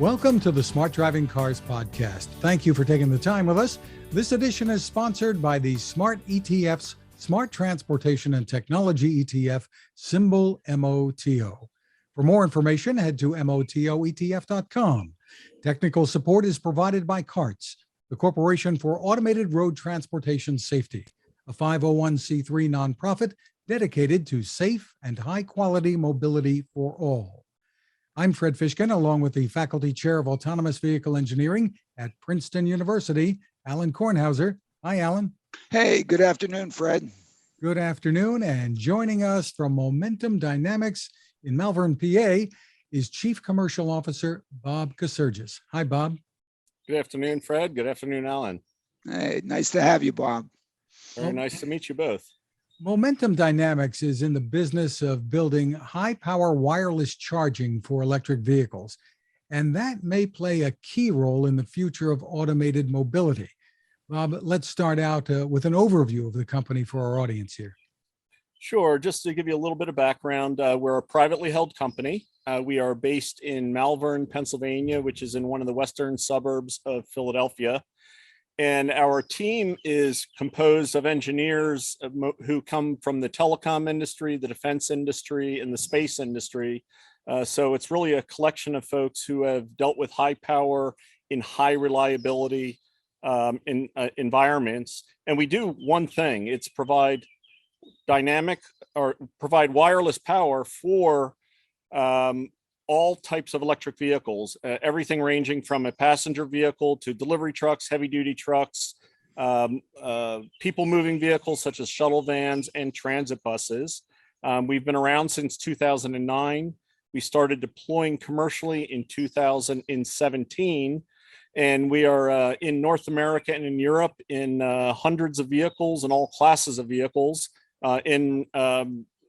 Welcome to the Smart Driving Cars podcast. Thank you for taking the time with us. This edition is sponsored by the Smart ETF's Smart Transportation and Technology ETF, symbol MOTO. For more information, head to motoetf.com. Technical support is provided by CARTS, the Corporation for Automated Road Transportation Safety, a 501c3 nonprofit dedicated to safe and high-quality mobility for all. I'm Fred Fishkin, along with the Faculty Chair of Autonomous Vehicle Engineering at Princeton University, Alain Kornhauser. Hi, Alan. Hey, good afternoon, Fred. Good afternoon. And joining us from Momentum Dynamics in Malvern, PA, is Chief Commercial Officer Bob Kacergis. Hi, Bob. Good afternoon, Fred. Good afternoon, Alan. Hey, nice to have you, Bob. Very nice to meet you both. Momentum Dynamics is in the business of building high-power wireless charging for electric vehicles, and that may play a key role in the future of automated mobility. Bob, let's start out with an overview of the company for our audience here. Sure. Just to give you a little bit of background, we're a privately held company. We are based in Malvern, Pennsylvania, which is in one of the western suburbs of Philadelphia. And our team is composed of engineers who come from the telecom industry, the defense industry, and the space industry. So it's really a collection of folks who have dealt with high power in high reliability environments. And we do one thing, it's provide wireless power for all types of electric vehicles, everything ranging from a passenger vehicle to delivery trucks, heavy duty trucks, people moving vehicles such as shuttle vans and transit buses. We've been around since 2009. We started deploying commercially in 2017, and we are in North America and in Europe in hundreds of vehicles and all classes of vehicles in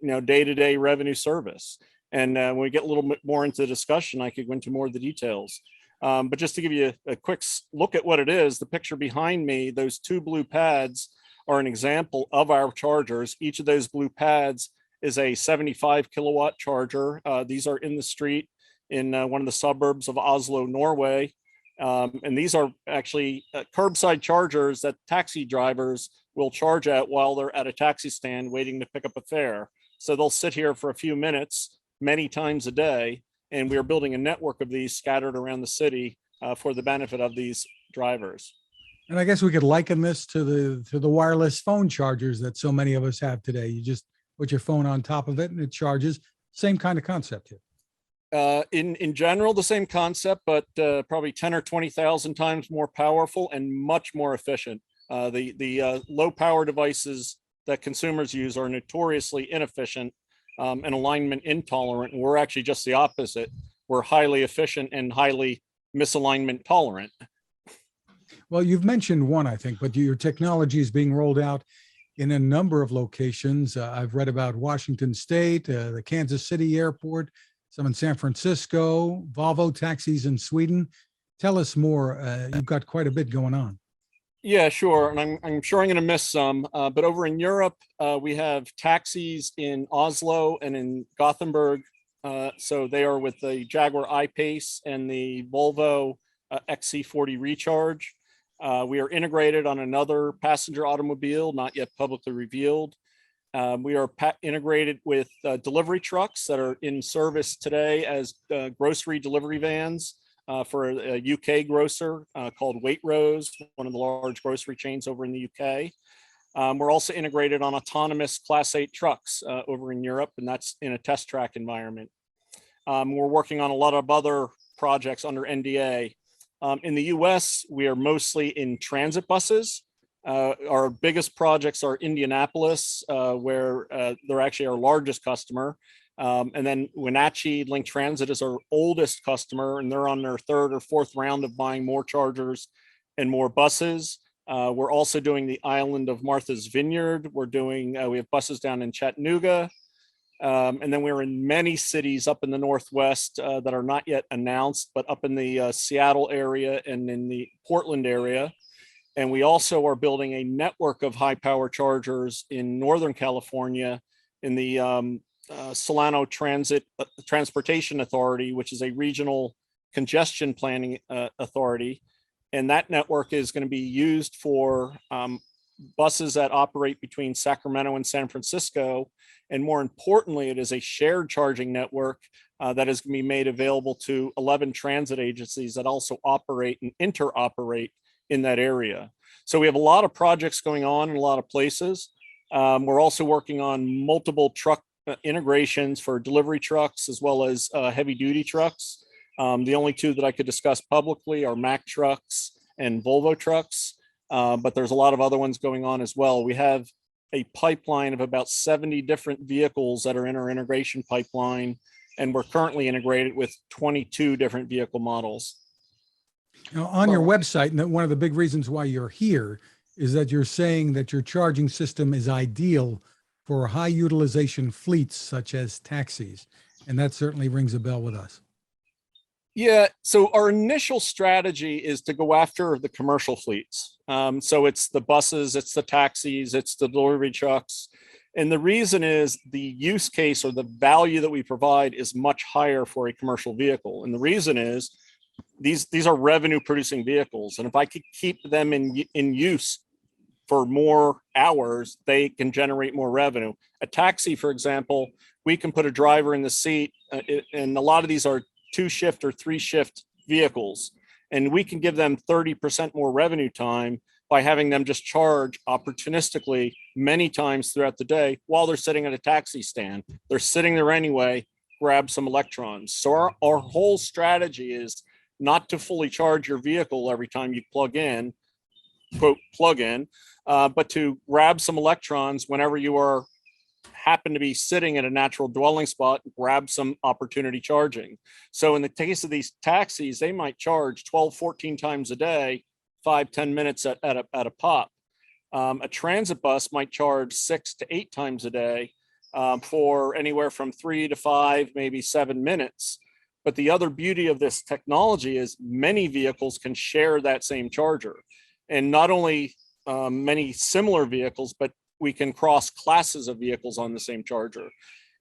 day-to-day revenue service. And when we get a little bit more into the discussion, I could go into more of the details. But just to give you a quick look at what it is, the picture behind me, those two blue pads are an example of our chargers. Each of those blue pads is a 75 kilowatt charger. These are in the street in one of the suburbs of Oslo, Norway. And these are actually curbside chargers that taxi drivers will charge at while they're at a taxi stand waiting to pick up a fare. So they'll sit here for a few minutes many times a day, and we are building a network of these scattered around the city for the benefit of these drivers. And I guess we could liken this to the wireless phone chargers that so many of us have today. You just put your phone on top of it and it charges. Same kind of concept here. In general, the same concept, but probably 10 or 20,000 times more powerful and much more efficient. The low power devices that consumers use are notoriously inefficient and alignment intolerant. And we're actually just the opposite. We're highly efficient and highly misalignment tolerant. Well, you've mentioned one, I think, but your technology is being rolled out in a number of locations. I've read about Washington State, the Kansas City airport, some in San Francisco, Volvo taxis in Sweden. Tell us more. You've got quite a bit going on. Yeah, sure. And I'm sure I'm going to miss some. But over in Europe, we have taxis in Oslo and in Gothenburg. So they are with the Jaguar I-Pace and the Volvo XC40 Recharge. We are integrated on another passenger automobile, not yet publicly revealed. We are integrated with delivery trucks that are in service today as grocery delivery vans. For a UK grocer called Waitrose, one of the large grocery chains over in the UK. We're also integrated on autonomous Class 8 trucks over in Europe, and that's in a test track environment. We're working on a lot of other projects under NDA. In the US, we are mostly in transit buses. Our biggest projects are Indianapolis, where they're actually our largest customer. And then Wenatchee Link Transit is our oldest customer, and they're on their third or fourth round of buying more chargers and more buses. We're also doing the island of Martha's Vineyard. We have buses down in Chattanooga. And then we're in many cities up in the Northwest that are not yet announced, but up in the Seattle area and in the Portland area. And we also are building a network of high power chargers in Northern California in the Solano Transportation Authority, which is a regional Congestion Planning Authority. And that network is going to be used for buses that operate between Sacramento and San Francisco. And more importantly, it is a shared charging network that is going to be made available to 11 transit agencies that also operate and interoperate in that area. So we have a lot of projects going on in a lot of places. We're also working on multiple truck integrations for delivery trucks as well as heavy duty trucks. The only two that I could discuss publicly are Mack trucks and Volvo trucks, but there's a lot of other ones going on as well. We have a pipeline of about 70 different vehicles that are in our integration pipeline, and we're currently integrated with 22 different vehicle models. Now, on your website, and one of the big reasons why you're here is that you're saying that your charging system is ideal for high utilization fleets such as taxis. And that certainly rings a bell with us. Yeah, so our initial strategy is to go after the commercial fleets. So it's the buses, it's the taxis, it's the delivery trucks. And the reason is the use case or the value that we provide is much higher for a commercial vehicle. And the reason is these are revenue producing vehicles. And if I could keep them in use for more hours, they can generate more revenue. A taxi, for example, we can put a driver in the seat, and a lot of these are 2-shift or 3-shift vehicles, and we can give them 30% more revenue time by having them just charge opportunistically many times throughout the day while they're sitting at a taxi stand. They're sitting there anyway, grab some electrons. So our whole strategy is not to fully charge your vehicle every time you plug in, quote, plug in, but to grab some electrons whenever you happen to be sitting at a natural dwelling spot, grab some opportunity charging. So in the case of these taxis, they might charge 12, 14 times a day, 5-10 minutes at a pop. A transit bus might charge 6 to 8 times a day for anywhere from 3 to 5, maybe 7 minutes. But the other beauty of this technology is many vehicles can share that same charger. And not only many similar vehicles, but we can cross classes of vehicles on the same charger.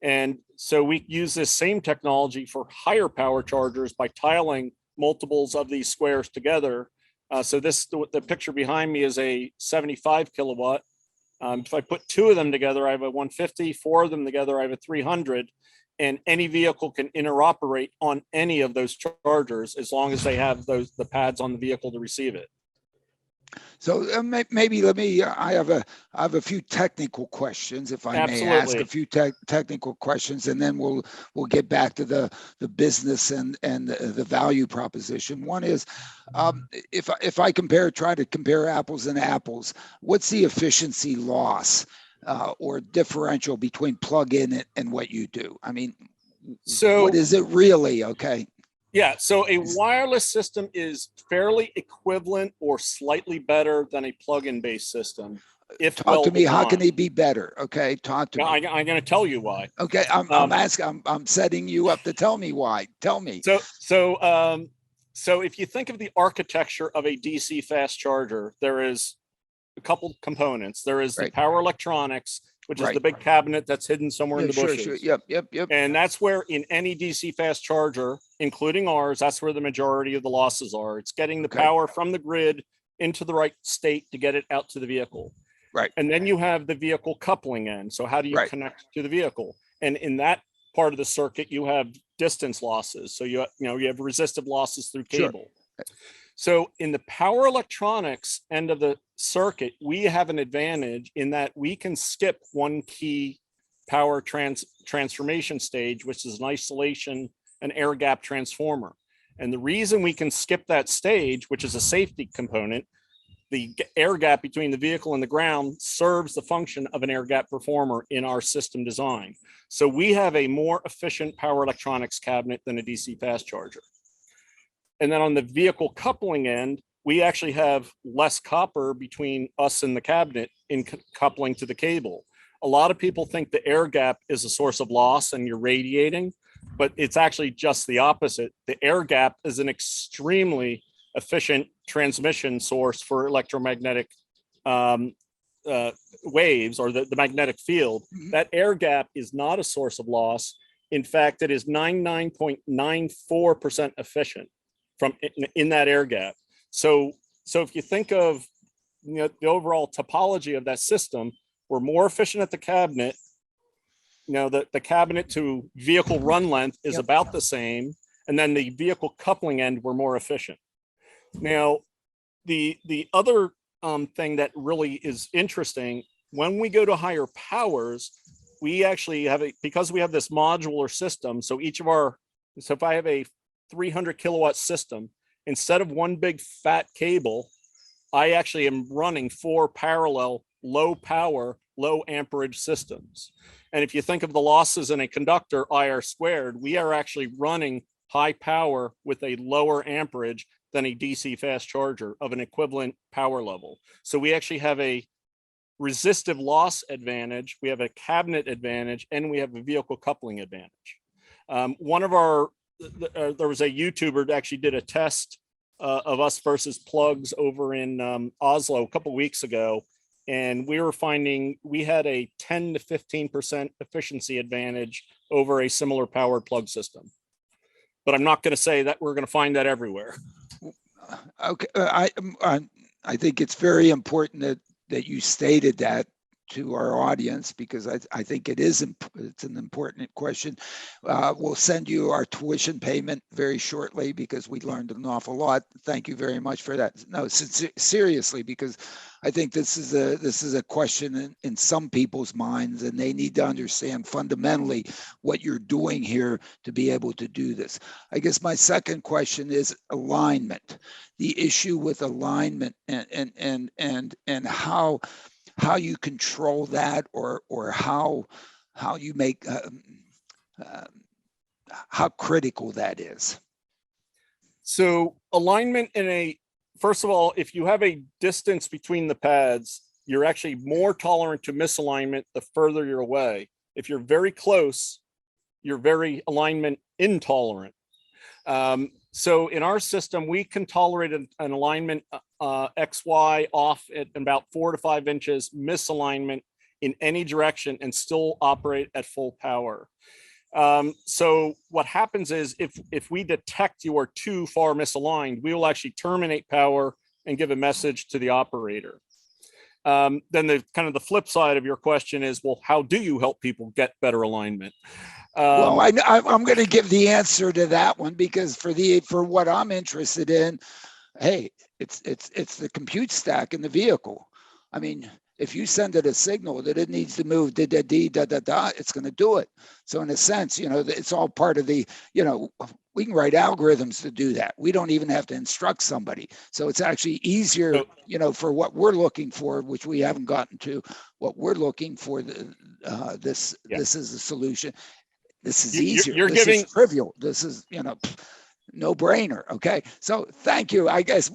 And so we use this same technology for higher power chargers by tiling multiples of these squares together. So the picture behind me is a 75 kilowatt. If I put 2 of them together, I have a 150, 4 of them together, I have a 300, and any vehicle can interoperate on any of those chargers as long as they have the pads on the vehicle to receive it. So maybe I have a few technical questions, if I may ask a few technical questions, and then we'll get back to the business and the value proposition. One is, if I try to compare apples and apples, what's the efficiency loss or differential between plug-in and what you do? I mean, so what is it really? Okay. Yeah, so a wireless system is fairly equivalent or slightly better than a plug-in based system. Talk to me. How can it be better? Okay, talk to me. I'm going to tell you why. Okay, I'm setting you up to tell me why. Tell me. So if you think of the architecture of a DC fast charger, there is a couple components. There is the power electronics, which is the big cabinet that's hidden somewhere in the bushes. Sure. Yep. And that's where in any DC fast charger, including ours, that's where the majority of the losses are. It's getting the power from the grid into the right state to get it out to the vehicle. Right. And then you have the vehicle coupling end. So how do you connect to the vehicle? And in that part of the circuit, you have distance losses. So you have resistive losses through cable. Sure. So in the power electronics end of the circuit, we have an advantage in that we can skip one key power transformation stage, which is an isolation and air gap transformer. And the reason we can skip that stage, which is a safety component, the air gap between the vehicle and the ground serves the function of an air gap performer in our system design. So we have a more efficient power electronics cabinet than a DC fast charger. And then on the vehicle coupling end, we actually have less copper between us and the cabinet in coupling to the cable. A lot of people think the air gap is a source of loss and you're radiating, but it's actually just the opposite. The air gap is an extremely efficient transmission source for electromagnetic waves or the magnetic field. That air gap is not a source of loss. In fact, it is 99.94% efficient. from in that air gap. So if you think of the overall topology of that system, we're more efficient at the cabinet. The cabinet to vehicle run length is about the same, and then the vehicle coupling end, we're more efficient. Now, the other thing that really is interesting, when we go to higher powers, we actually have because we have this modular system. So if I have a 300 kilowatt system, instead of one big fat cable, I actually am running 4 parallel low power, low amperage systems. And if you think of the losses in a conductor, IR squared, we are actually running high power with a lower amperage than a DC fast charger of an equivalent power level. So we actually have a resistive loss advantage, we have a cabinet advantage, and we have a vehicle coupling advantage. There was a YouTuber that actually did a test of us versus plugs over in Oslo a couple of weeks ago. And we were finding we had a 10 to 15% efficiency advantage over a similar powered plug system. But I'm not going to say that we're going to find that everywhere. Okay, I think it's very important that you stated that to our audience, because I think it's an important question. We'll send you our tuition payment very shortly because we learned an awful lot. Thank you very much for that. No, seriously, because I think this is a question in some people's minds, and they need to understand fundamentally what you're doing here to be able to do this. I guess my second question is alignment. The issue with alignment and how you control that, or how you make how critical that is. So alignment first of all, if you have a distance between the pads, you're actually more tolerant to misalignment the further you're away. If you're very close, you're very alignment intolerant. So in our system, we can tolerate an alignment XY off at about 4 to 5 inches misalignment in any direction and still operate at full power. So what happens is if we detect you are too far misaligned, we will actually terminate power and give a message to the operator. Then the flip side of your question is, well, how do you help people get better alignment? Well, I'm going to give the answer to that one, because for what I'm interested in, hey, it's the compute stack in the vehicle. I mean, if you send it a signal that it needs to move it's going to do it. So in a sense, it's all part of the, we can write algorithms to do that. We don't even have to instruct somebody. So it's actually easier, for what we're looking for, which we haven't gotten to, what we're looking for. This is a solution. This is easier. This is trivial. This is, no brainer. Okay. So thank you. I guess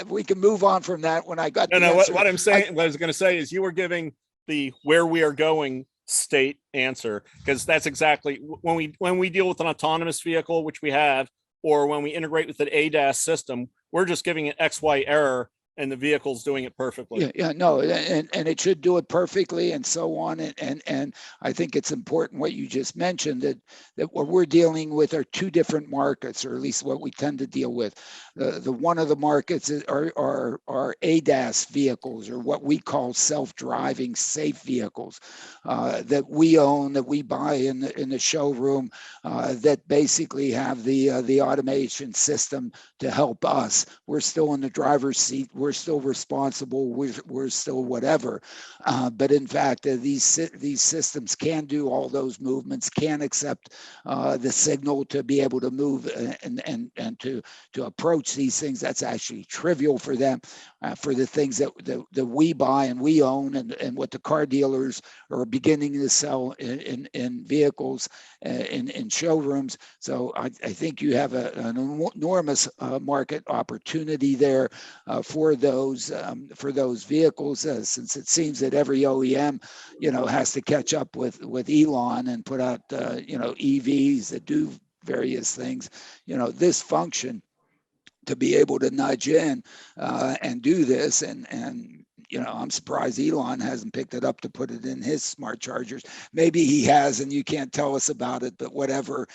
we can move on from that when I got the answer. What I'm saying, what I was going to say is you were giving the where we are going state answer, because that's exactly when we deal with an autonomous vehicle, which we have, or when we integrate with an ADAS system, we're just giving an XY error and the vehicle's doing it perfectly. No, and it should do it perfectly, and so on. And I think it's important what you just mentioned, that what we're dealing with are two different markets, or at least what we tend to deal with. The one of the markets are ADAS vehicles, or what we call self-driving safe vehicles that we own, that we buy in the showroom, that basically have the automation system to help us. We're still in the driver's seat. We're still responsible. We're still whatever. But in fact, these systems can do all those movements, can accept the signal to be able to move and to approach these things. That's actually trivial for them. For the things that we buy and we own, and what the car dealers are beginning to sell in vehicles in showrooms. So I think you have an enormous market opportunity there for those vehicles, since it seems that every OEM has to catch up with Elon and put out EVs that do various things. This function to be able to nudge in and do this, and I'm surprised Elon hasn't picked it up to put it in his smart chargers. Maybe he has, and you can't tell us about it, but whatever.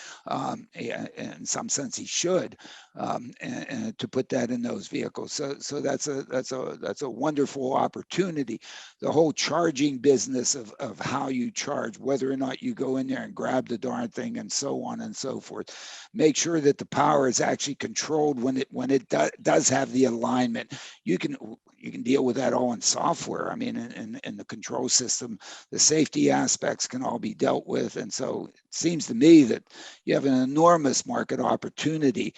In some sense, he should, and to put that in those vehicles. So that's a wonderful opportunity. The whole charging business of how you charge, whether or not you go in there and grab the darn thing, and so on and so forth. Make sure that the power is actually controlled when it does have the alignment. You can deal with that all in software. I mean, in the control system, the safety aspects can all be dealt with. And so it seems to me that you have an enormous market opportunity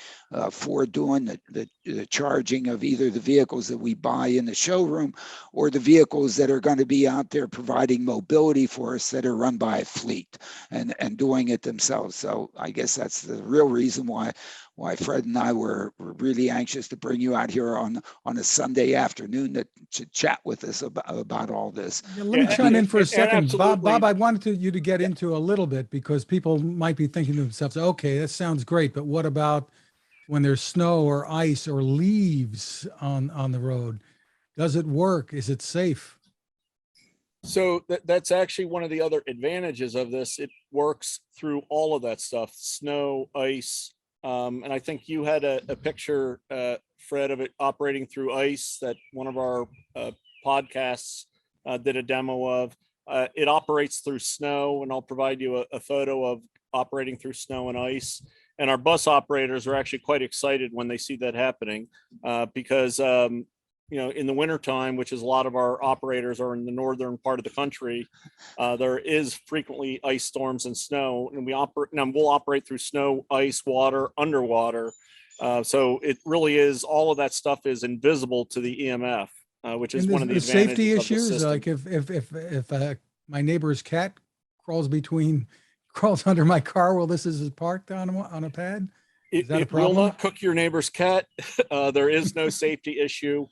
for doing the charging of either the vehicles that we buy in the showroom or the vehicles that are going to be out there providing mobility for us that are run by a fleet and doing it themselves. So I guess that's the real reason why Fred and I were really anxious to bring you out here on a Sunday afternoon to chat with us about all this. Yeah, let me chime in for a second. Bob, I wanted you to get into a little bit, because people might be thinking to themselves, okay, that sounds great, but what about when there's snow or ice or leaves on the road? Does it work? Is it safe? So that's actually one of the other advantages of this. It works through all of that stuff, snow, ice. And I think you had a picture, Fred, of it operating through ice that one of our podcasts did a demo of. It operates through snow, and I'll provide you a photo of operating through snow and ice. And our bus operators are actually quite excited when they see that happening, because in the wintertime, which is a lot of our operators are in the northern part of the country, there is frequently ice storms and snow, and we'll operate through snow, ice, water, underwater. So it really is, all of that stuff is invisible to the EMF, which is one of the advantages safety of the issues. system. Like if my neighbor's cat crawls under my car while this is parked on a pad, is that a problem? It will not cook your neighbor's cat. There is no safety issue.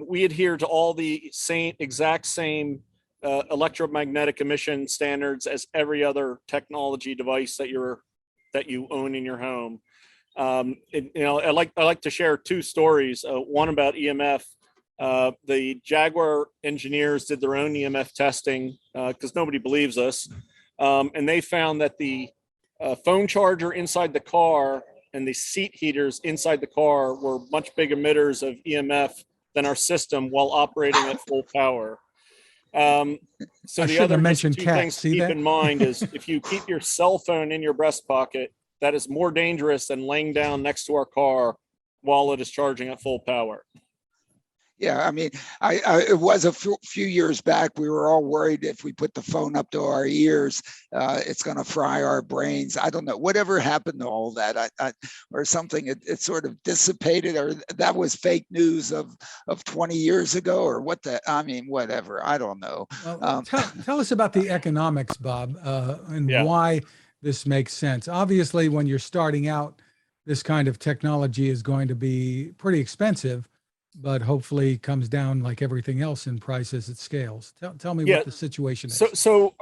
We adhere to all the exact same electromagnetic emission standards as every other technology device that you own in your home. I like to share two stories. One about EMF. The Jaguar engineers did their own EMF testing because nobody believes us, and they found that the phone charger inside the car and the seat heaters inside the car were much big emitters of EMF than our system while operating at full power. So the other two things to keep in mind is if you keep your cell phone in your breast pocket, that is more dangerous than laying down next to our car while it is charging at full power. Yeah, I mean, it was a few years back, we were all worried if we put the phone up to our ears, it's going to fry our brains. I don't know, whatever happened to all that, or something, it sort of dissipated, or that was fake news of 20 years ago, or whatever, I don't know. Well, tell us about the economics, Bob, and why this makes sense. Obviously, when you're starting out, this kind of technology is going to be pretty expensive, but hopefully comes down like everything else in price as it scales. Tell me what the situation is. So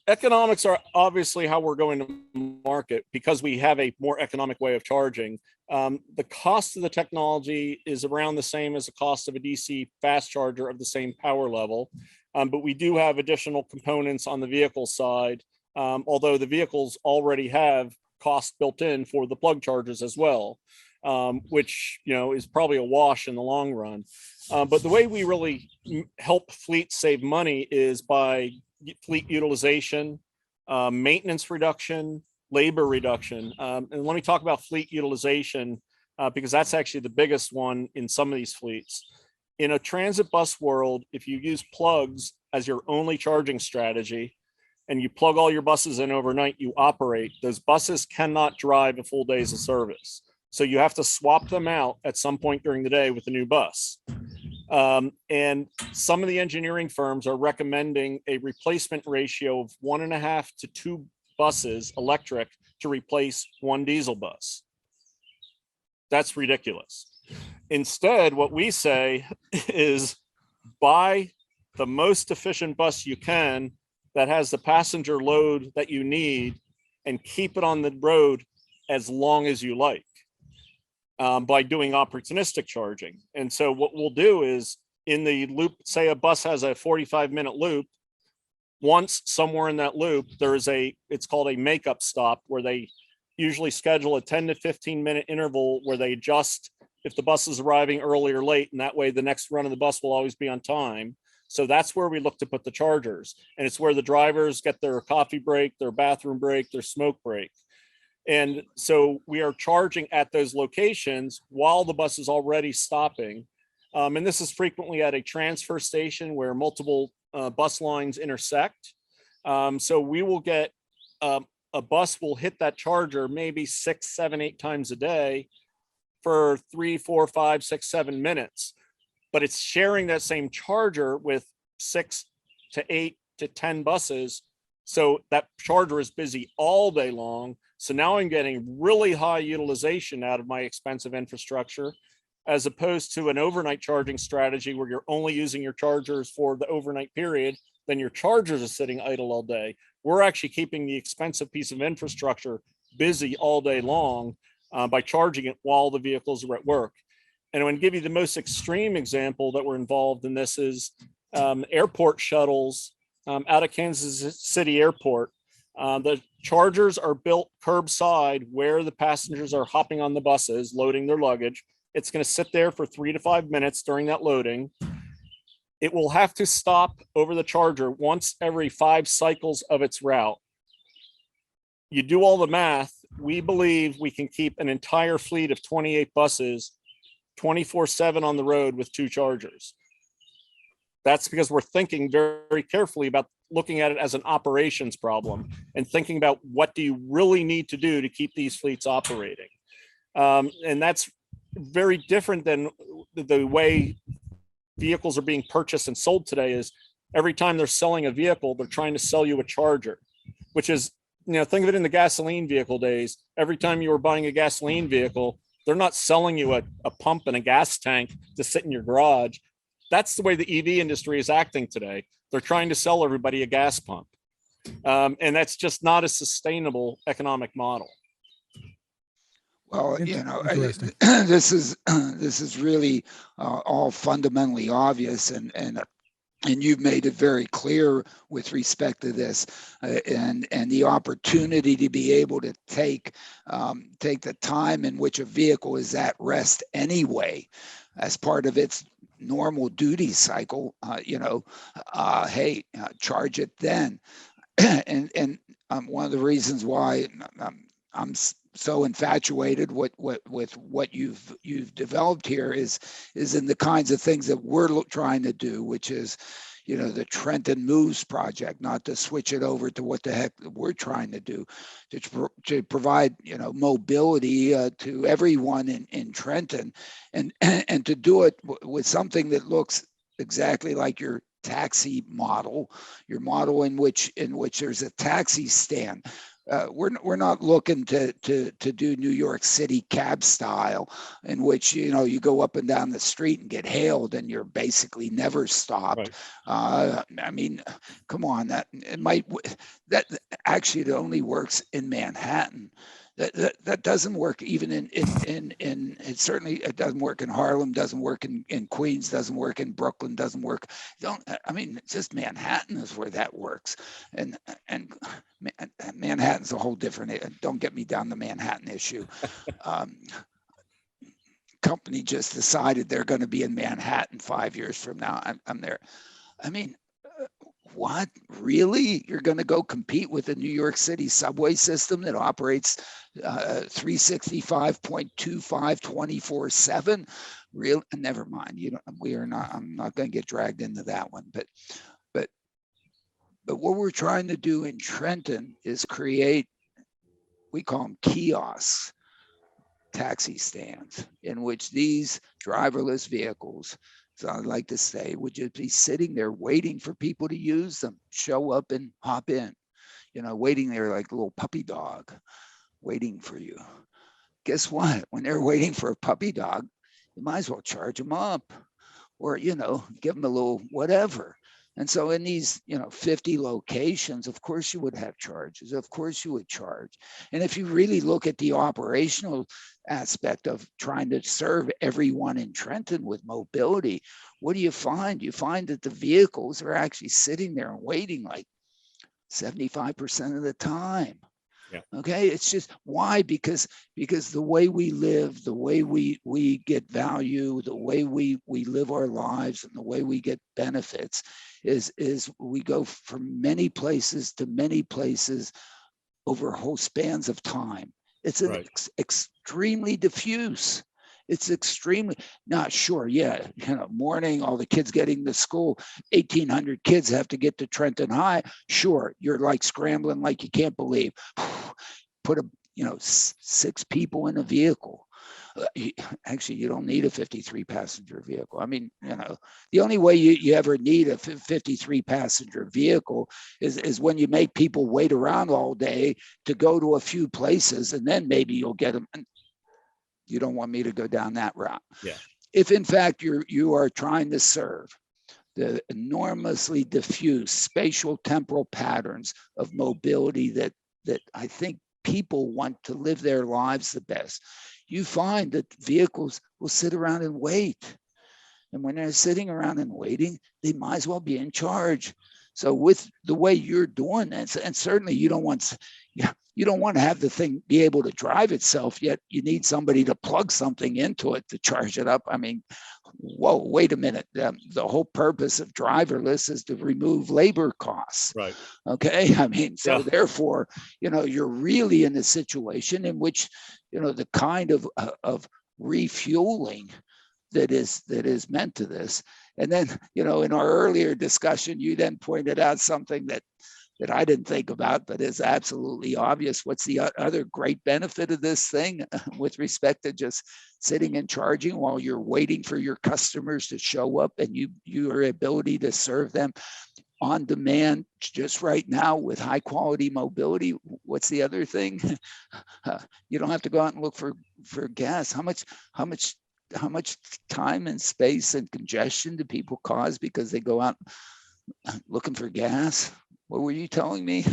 economics are obviously how we're going to market, because we have a more economic way of charging. The cost of the technology is around the same as the cost of a DC fast charger of the same power level. But we do have additional components on the vehicle side, although the vehicles already have cost built in for the plug chargers as well. Which is probably a wash in the long run. But the way we really help fleets save money is by fleet utilization, maintenance reduction, labor reduction. And let me talk about fleet utilization, because that's actually the biggest one in some of these fleets. In a transit bus world, if you use plugs as your only charging strategy, and you plug all your buses in overnight, you operate, those buses cannot drive a full days of service. So you have to swap them out at some point during the day with a new bus. And some of the engineering firms are recommending a replacement ratio of 1.5 to 2 buses electric to replace 1 diesel bus. That's ridiculous. Instead, what we say is buy the most efficient bus you can that has the passenger load that you need and keep it on the road as long as you like. By doing opportunistic charging. And so what we'll do is, in the loop, say a bus has a 45-minute loop, once somewhere in that loop, there is it's called a makeup stop, where they usually schedule a 10 to 15-minute interval where they adjust if the bus is arriving early or late, and that way the next run of the bus will always be on time. So that's where we look to put the chargers, and it's where the drivers get their coffee break, their bathroom break, their smoke break. And so we are charging at those locations while the bus is already stopping. And this is frequently at a transfer station where multiple bus lines intersect. So we will get a bus will hit that charger maybe 6, 7, 8 times a day for 3, 4, 5, 6, 7 minutes, but it's sharing that same charger with 6 to 8 to 10 buses. So that charger is busy all day long. So now I'm getting really high utilization out of my expensive infrastructure, as opposed to an overnight charging strategy where you're only using your chargers for the overnight period, then your chargers are sitting idle all day. We're actually keeping the expensive piece of infrastructure busy all day long by charging it while the vehicles are at work. And I'm going to give you the most extreme example that we're involved in. This is airport shuttles out of Kansas City Airport. The chargers are built curbside where the passengers are hopping on the buses, loading their luggage. It's going to sit there for 3 to 5 minutes during that loading. It will have to stop over the charger once every 5 cycles of its route. You do all the math, we believe we can keep an entire fleet of 28 buses 24/7 on the road with 2 chargers. That's because we're thinking very, very carefully about looking at it as an operations problem and thinking about what do you really need to do to keep these fleets operating. And that's very different than the way vehicles are being purchased and sold today. Is every time they're selling a vehicle, they're trying to sell you a charger, which is, think of it in the gasoline vehicle days. Every time you were buying a gasoline vehicle, they're not selling you a pump and a gas tank to sit in your garage. That's the way the EV industry is acting today. They're trying to sell everybody a gas pump. And that's just not a sustainable economic model. Well, this is really all fundamentally obvious, and you've made it very clear with respect to this, and the opportunity to be able to take the time in which a vehicle is at rest anyway, as part of its normal duty cycle. Charge it then, and one of the reasons why I'm so infatuated with what you've developed here is in the kinds of things that we're trying to do, which is, the Trenton Moves project, not to switch it over to what the heck we're trying to do, to provide, mobility to everyone in Trenton, and to do it with something that looks exactly like your taxi model, your model in which there's a taxi stand. We're not looking to do New York City cab style, in which you go up and down the street and get hailed and you're basically never stopped. Right. I mean, come on, that actually it only works in Manhattan. That doesn't work even in it certainly it doesn't work in Harlem, doesn't work in Queens, doesn't work in Brooklyn, doesn't work. It's just Manhattan is where that works, and Manhattan's a whole different. Don't get me down the Manhattan issue. Company just decided they're going to be in Manhattan 5 years from now. I'm there. What, really? You're going to go compete with the New York City subway system that operates 365.25 24/7? Real? Never mind. I'm not going to get dragged into that one. But what we're trying to do in Trenton is create, we call them kiosks, taxi stands, in which these driverless vehicles, so I'd like to say, would just be sitting there waiting for people to use them, show up and hop in, waiting there like a little puppy dog waiting for you. Guess what? When they're waiting for a puppy dog, you might as well charge them up, or, give them a little whatever. And so in these, 50 locations, of course you would have charges. Of course you would charge. And if you really look at the operational aspect of trying to serve everyone in Trenton with mobility, what do you find? You find that the vehicles are actually sitting there and waiting like 75% of the time. Yeah. Okay, it's just why? Because the way we live, the way we get value, the way we live our lives, and the way we get benefits is we go from many places to many places over whole spans of time. It's an extremely diffuse. It's extremely not sure. Yeah, morning, all the kids getting to school, 1,800 kids have to get to Trenton High. Sure, you're like scrambling like you can't believe. Put 6 people in a vehicle. Actually, you don't need a 53 passenger vehicle. I mean, the only way you ever need a 53 passenger vehicle is when you make people wait around all day to go to a few places, and then maybe you'll get them. You don't want me to go down that route. Yeah. If in fact you are trying to serve the enormously diffuse spatial temporal patterns of mobility that I think people want to live their lives the best, you find that vehicles will sit around and wait. And when they're sitting around and waiting, they might as well be in charge. So with the way you're doing this, and certainly you don't want to have the thing be able to drive itself, yet you need somebody to plug something into it to charge it up. I mean, whoa, wait a minute. The whole purpose of driverless is to remove labor costs. Right. Okay. I mean, so therefore, you're really in a situation in which, the kind of refueling that is meant to this. And then, in our earlier discussion, you then pointed out something that I didn't think about, but is absolutely obvious. What's the other great benefit of this thing with respect to just sitting and charging while you're waiting for your customers to show up, and your ability to serve them on demand just right now with high quality mobility? What's the other thing? You don't have to go out and look for gas. How much time and space and congestion do people cause because they go out looking for gas? What were you telling me?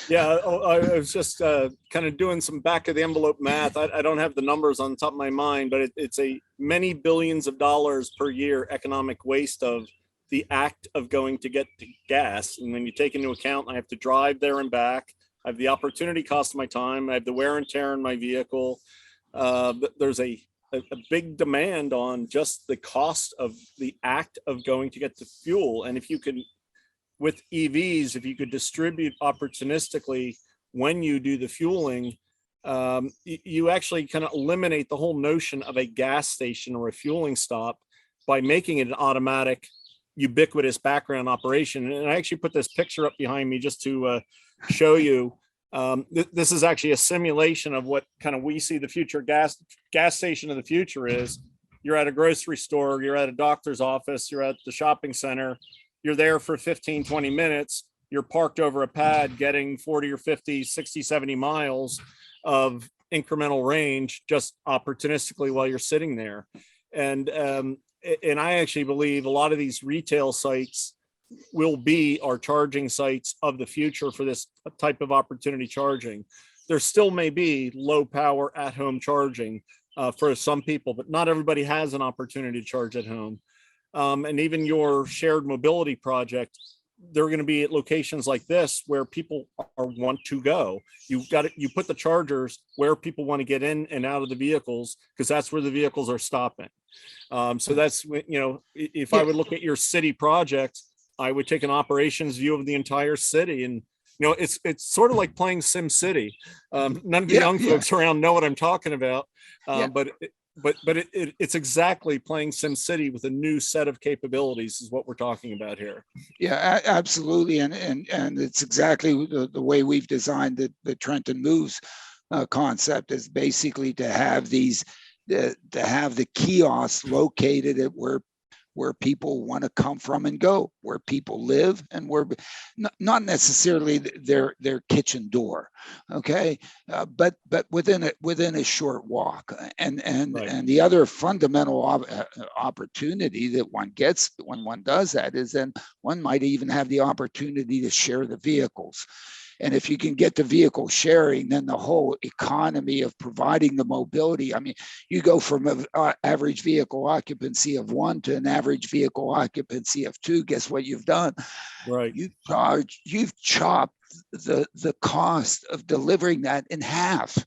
Yeah, I was just kind of doing some back of the envelope math. I don't have the numbers on the top of my mind, but it's a many billions of dollars per year economic waste of the act of going to get the gas. And when you take into account, I have to drive there and back. I have the opportunity cost of my time. I have the wear and tear in my vehicle. There's a big demand on just the cost of the act of going to get the fuel. And if you can, with EVs, if you could distribute opportunistically when you do the fueling, you actually kind of eliminate the whole notion of a gas station or a fueling stop by making it an automatic, ubiquitous background operation. And I actually put this picture up behind me just to show you. This is actually a simulation of what kind of we see the future gas station of the future is. You're at a grocery store, you're at a doctor's office, you're at the shopping center. You're there for 15, 20 minutes. You're parked over a pad getting 40 or 50, 60, 70 miles of incremental range just opportunistically while you're sitting there. And I actually believe a lot of these retail sites will be our charging sites of the future for this type of opportunity charging. There still may be low power at home charging for some people, but not everybody has an opportunity to charge at home. And even your shared mobility project, they're going to be at locations like this where people want to go. You put the chargers where people want to get in and out of the vehicles, because that's where the vehicles are stopping. So that's, if I would look at your city project, I would take an operations view of the entire city. And, it's sort of like playing Sim City. None of the young folks around know what I'm talking about, but it's exactly playing Sim City with a new set of capabilities is what we're talking about here. Yeah, absolutely. And it's exactly the way we've designed the Trenton Moves concept is basically to have to have the kiosks located at where people want to come from and go, where people live, and where not necessarily their kitchen door, okay, but within a short walk. And right. And the other fundamental opportunity that one gets when one does that is then one might even have the opportunity to share the vehicles. And if you can get the vehicle sharing, then the whole economy of providing the mobility. I mean, you go from an average vehicle occupancy of 1 to an average vehicle occupancy of 2. Guess what you've done? Right. You've chopped the cost of delivering that in half.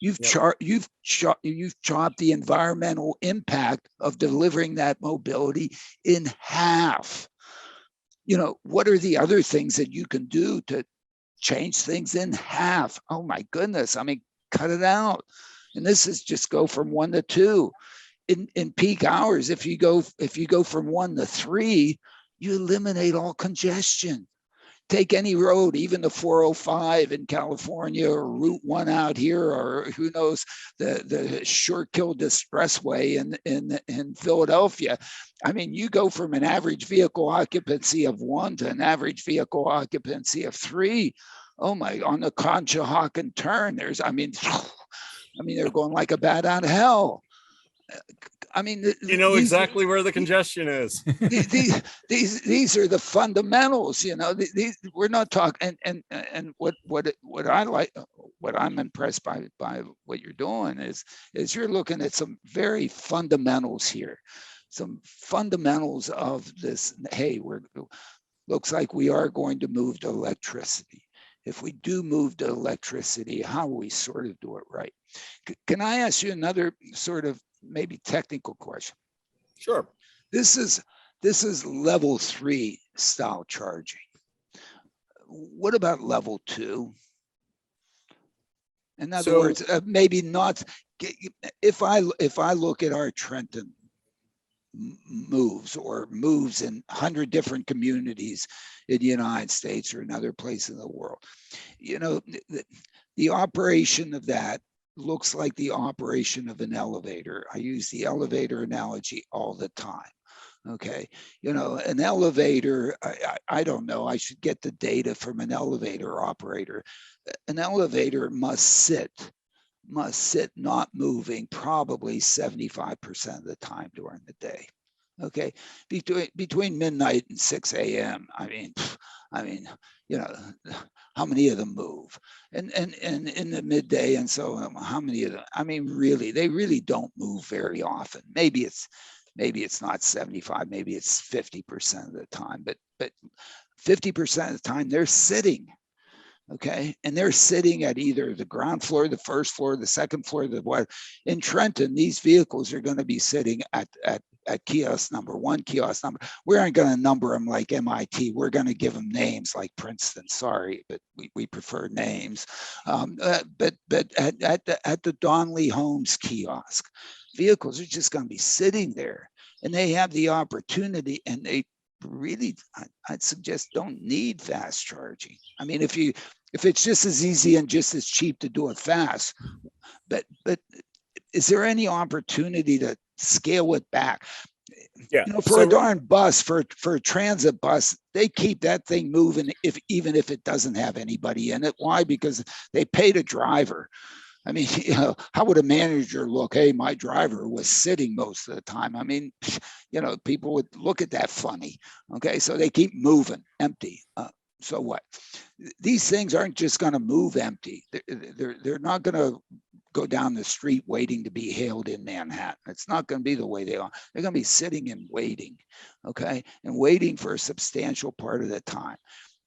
You've chopped the environmental impact of delivering that mobility in half. You know, what are the other things that you can do to change things in half? Oh my goodness. I mean, cut it out. And this is just go from 1 to 2. In peak hours, if you go from 1 to 3, you eliminate all congestion. Take any road, even the 405 in California or Route 1 out here, or who knows, the Schuylkill Expressway in Philadelphia. I mean, you go from an average vehicle occupancy of 1 to an average vehicle occupancy of 3. Oh my, on the Conshohocken turn, they're going like a bat out of hell. I mean, you know exactly where the congestion is. These are the fundamentals. You know, we're not talking. And what I like, what I'm impressed by what you're doing is you're looking at some very fundamentals here, some fundamentals of this. Hey, looks like we are going to move to electricity. If we do move to electricity, how will we sort of do it right? Can I ask you another sort of maybe technical question? Sure. This is level 3 style charging. What about level 2? In other words, maybe not. If I look at our Trenton Moves or moves in 100 different communities in the United States or in other places in the world, you know, the operation of that looks like the operation of an elevator. I use the elevator analogy all the time. Okay, you know, an elevator, I don't know, I should get the data from an elevator operator. An elevator must sit not moving probably 75% of the time during the day. Okay, between midnight and 6 a.m. I mean, you know, how many of them move? And in the midday, and so how many of them? I mean, really, they really don't move very often. Maybe it's not 75, maybe it's 50% of the time, but 50% of the time they're sitting. Okay, and they're sitting at either the ground floor, the first floor, the second floor, the what. In Trenton, these vehicles are going to be sitting at kiosk number 1, kiosk number. We aren't going to number them like MIT. We're going to give them names like Princeton. Sorry, but we prefer names. But at the Donley Homes kiosk, vehicles are just going to be sitting there, and they have the opportunity, and they really, I'd suggest, don't need fast charging. I mean, if it's just as easy and just as cheap to do it fast, but is there any opportunity to scale it back? Yeah. You know, for a darn bus, for a transit bus, they keep that thing moving even if it doesn't have anybody in it. Why? Because they paid a driver. I mean, you know, how would a manager look? Hey, my driver was sitting most of the time. I mean, you know, people would look at that funny. Okay, so they keep moving, empty. So what? These things aren't just going to move empty. They're not going to go down the street waiting to be hailed in Manhattan. It's not going to be the way they are. They're going to be sitting and waiting, okay, and waiting for a substantial part of the time.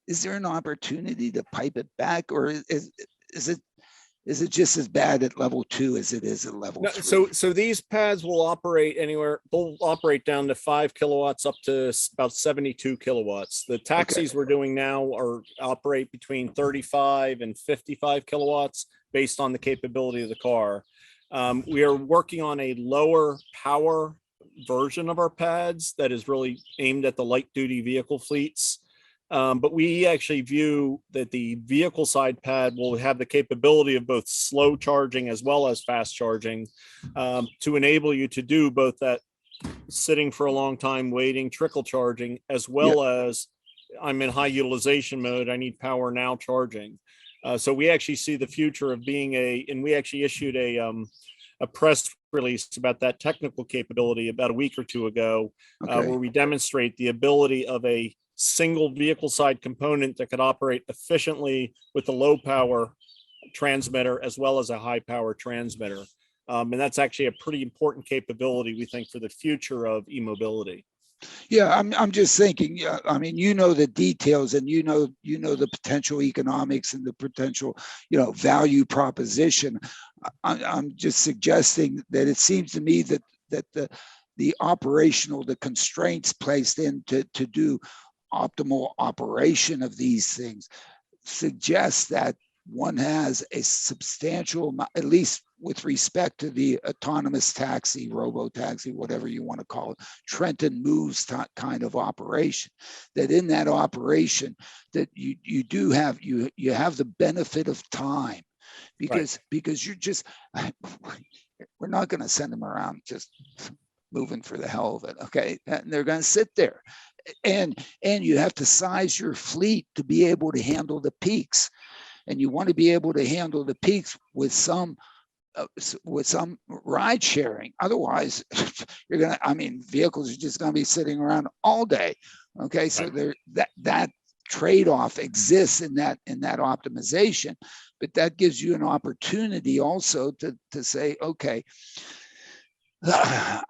Is there an opportunity to pipe it back, or is it just as bad at level 2 as it is at level 3? So these pads will operate anywhere. They'll operate down to 5 kilowatts up to about 72 kilowatts. The taxis we're doing now operate between 35 and 55 kilowatts based on the capability of the car. We are working on a lower power version of our pads that is really aimed at the light duty vehicle fleets. But we actually view that the vehicle side pad will have the capability of both slow charging as well as fast charging to enable you to do both that sitting for a long time waiting, trickle charging, as well as I'm in high utilization mode, I need power now charging. So we actually see the future of being and we actually issued a press release about that technical capability about a week or two ago, Okay. where we demonstrate the ability of a single vehicle side component that could operate efficiently with a low power transmitter as well as a high power transmitter. And that's actually a pretty important capability, we think, for the future of e-mobility. Yeah, I'm just thinking. I mean, you know the details, and you know the potential economics and the potential, value proposition. I'm just suggesting that it seems to me that the constraints placed in to do optimal operation of these things suggests that one has a substantial, at least with respect to the autonomous taxi, robo-taxi, whatever you want to call it, Trenton Moves kind of operation, that in that operation that you do have, you have the benefit of time, because you're just, we're not going to send them around just moving for the hell of it, okay? And they're going to sit there. And you have to size your fleet to be able to handle the peaks. And you want to be able to handle the peaks with some ride sharing. Otherwise, vehicles are just going to be sitting around all day. Okay, so that trade-off exists in that optimization, but that gives you an opportunity also to say, okay, I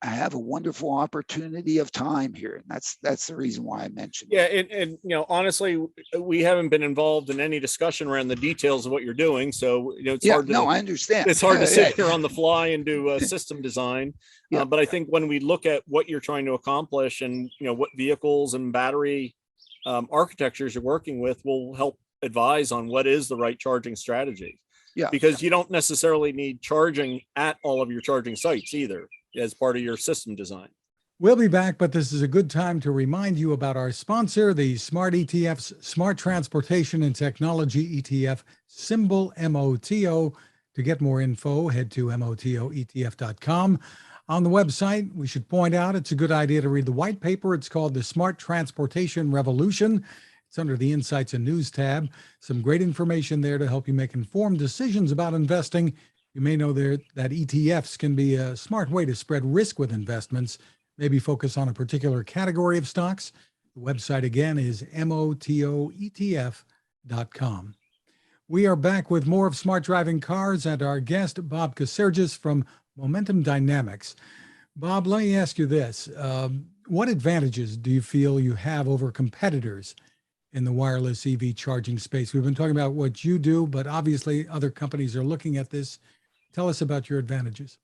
have a wonderful opportunity of time here, and that's the reason why I mentioned it. And honestly, we haven't been involved in any discussion around the details of what you're doing, so it's hard to. No, I understand. It's hard to sit here on the fly and do system design. But I think when we look at what you're trying to accomplish, and what vehicles and battery architectures you're working with, will help advise on what is the right charging strategy. Yeah, because you don't necessarily need charging at all of your charging sites either as part of your system design. We'll be back, but this is a good time to remind you about our sponsor, the Smart ETF's Smart Transportation and Technology ETF, symbol MOTO. To get more info, head to motoetf.com. On the website, we should point out it's a good idea to read the white paper. It's called The Smart Transportation Revolution. It's under the Insights and News tab. Some great information there to help you make informed decisions about investing. You may know that ETFs can be a smart way to spread risk with investments, maybe focus on a particular category of stocks. The website again is motoetf.com. We are back with more of Smart Driving Cars and our guest, Bob Kacergis from Momentum Dynamics. Bob, let me ask you this. What advantages do you feel you have over competitors in the wireless EV charging space? We've been talking about what you do, but obviously other companies are looking at this. Tell us about your advantages.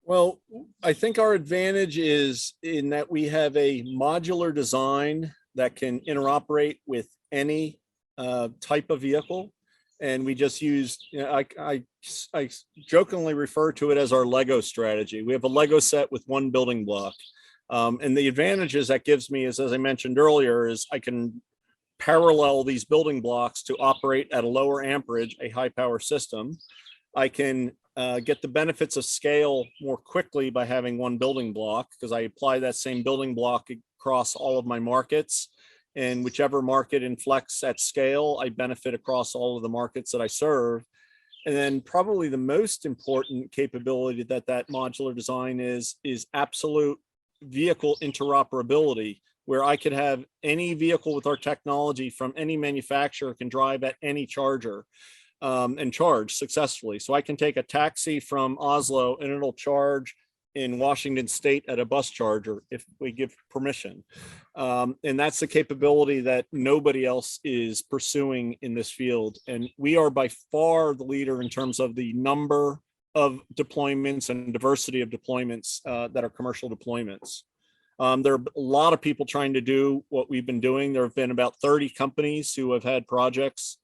Well, I think our advantage is in that we have a modular design that can interoperate with any type of vehicle. And we just use, I jokingly refer to it as our Lego strategy. We have a Lego set with one building block. And the advantages that gives me is, as I mentioned earlier, is I can parallel these building blocks to operate at a lower amperage, a high power system. I can get the benefits of scale more quickly by having one building block, because I apply that same building block across all of my markets, and whichever market inflects at scale, I benefit across all of the markets that I serve. And then probably the most important capability that modular design is absolute vehicle interoperability, where I could have any vehicle with our technology from any manufacturer can drive at any charger and charge successfully. So I can take a taxi from Oslo and it'll charge in Washington State at a bus charger if we give permission. And that's the capability that nobody else is pursuing in this field. And we are by far the leader in terms of the number of deployments and diversity of deployments that are commercial deployments. There are a lot of people trying to do what we've been doing. There have been about 30 companies who have had projects.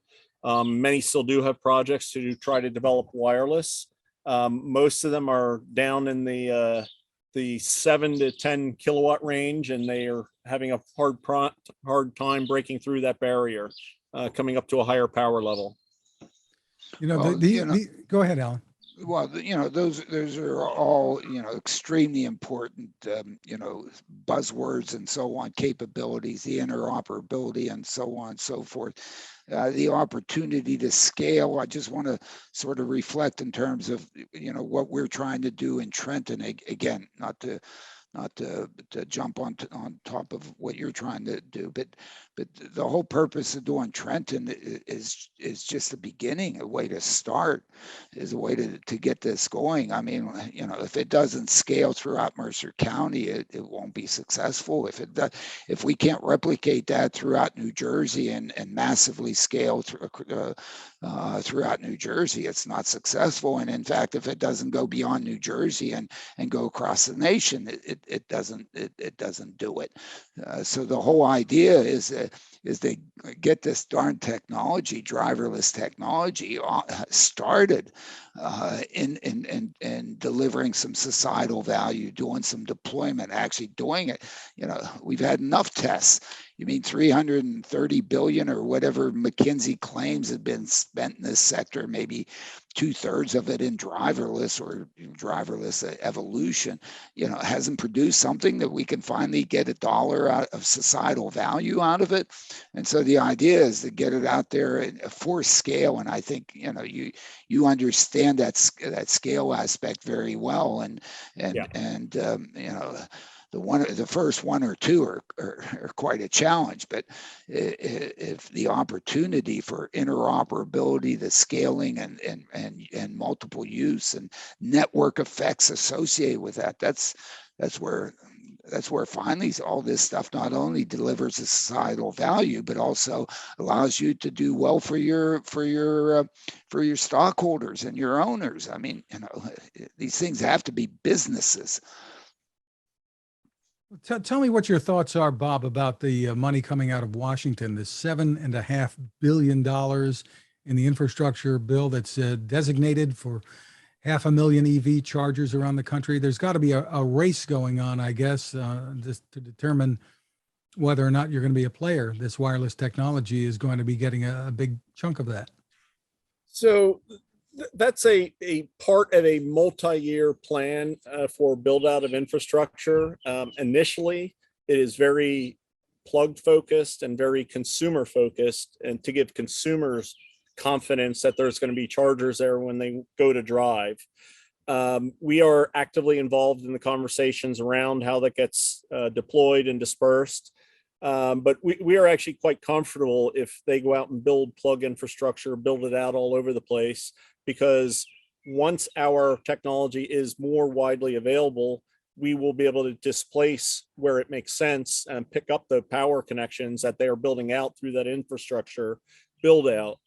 Many still do have projects to try to develop wireless. Most of them are down in the 7 to 10 kilowatt range, and they are having a hard time breaking through that barrier, coming up to a higher power level. Go ahead, Alan. Well, those are all, extremely important, buzzwords and so on, capabilities, the interoperability and so on and so forth. The opportunity to scale, I just want to sort of reflect in terms of, what we're trying to do in Trenton. Again, not to jump on top of what you're trying to do, but the whole purpose of doing Trenton is just the beginning, a way to start, is a way to get this going. I mean, if it doesn't scale throughout Mercer County, it won't be successful. If we can't replicate that throughout New Jersey and massively scale throughout New Jersey, it's not successful. And in fact, if it doesn't go beyond New Jersey and go across the nation, it doesn't do it. So the whole idea is to get this darn technology, driverless technology, started in delivering some societal value, doing some deployment, actually doing it. We've had enough tests. You mean 330 billion or whatever McKinsey claims had been spent in this sector, maybe 2/3 of it in driverless evolution, hasn't produced something that we can finally get $1 out of societal value out of it. And so the idea is to get it out there for scale. And I think, you understand that scale aspect very well. The first one or two are quite a challenge, but if the opportunity for interoperability, the scaling and multiple use and network effects associated with that's where finally all this stuff not only delivers a societal value, but also allows you to do well for your stockholders and your owners. I mean, these things have to be businesses. Tell me what your thoughts are, Bob, about the money coming out of Washington, the $7.5 billion in the infrastructure bill that's designated for 500,000 EV chargers around the country. There's got to be a race going on, I guess, just to determine whether or not you're going to be a player. This wireless technology is going to be getting a big chunk of that. So that's a part of a multi-year plan for build out of infrastructure. Initially, it is very plug focused and very consumer focused, and to give consumers confidence that there's going to be chargers there when they go to drive. We are actively involved in the conversations around how that gets deployed and dispersed. But we are actually quite comfortable if they go out and build plug infrastructure, build it out all over the place, because once our technology is more widely available, we will be able to displace where it makes sense and pick up the power connections that they are building out through that infrastructure build out.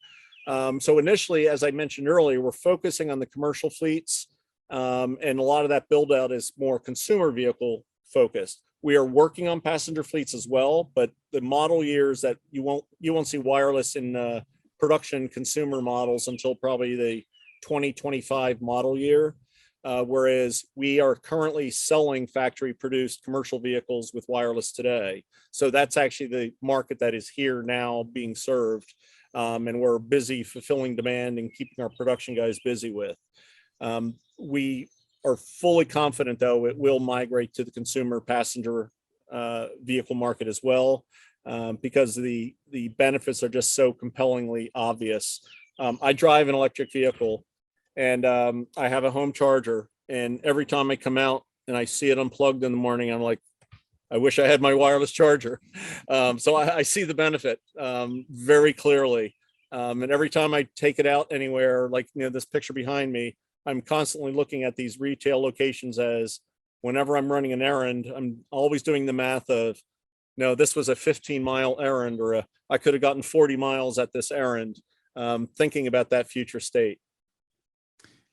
So initially, as I mentioned earlier, we're focusing on the commercial fleets, and a lot of that build out is more consumer vehicle focused. We are working on passenger fleets as well, but the model years that you won't see wireless in production consumer models until probably the 2025 model year. Whereas we are currently selling factory produced commercial vehicles with wireless today. So that's actually the market that is here now being served. And we're busy fulfilling demand and keeping our production guys busy with. We are fully confident, though, it will migrate to the consumer passenger vehicle market as well, because the benefits are just so compellingly obvious. I drive an electric vehicle, and I have a home charger, and every time I come out and I see it unplugged in the morning, I'm like, I wish I had my wireless charger. So I see the benefit very clearly. And every time I take it out anywhere, like this picture behind me, I'm constantly looking at these retail locations as whenever I'm running an errand, I'm always doing the math of, no, this was a 15-mile errand, or I could have gotten 40 miles at this errand, thinking about that future state.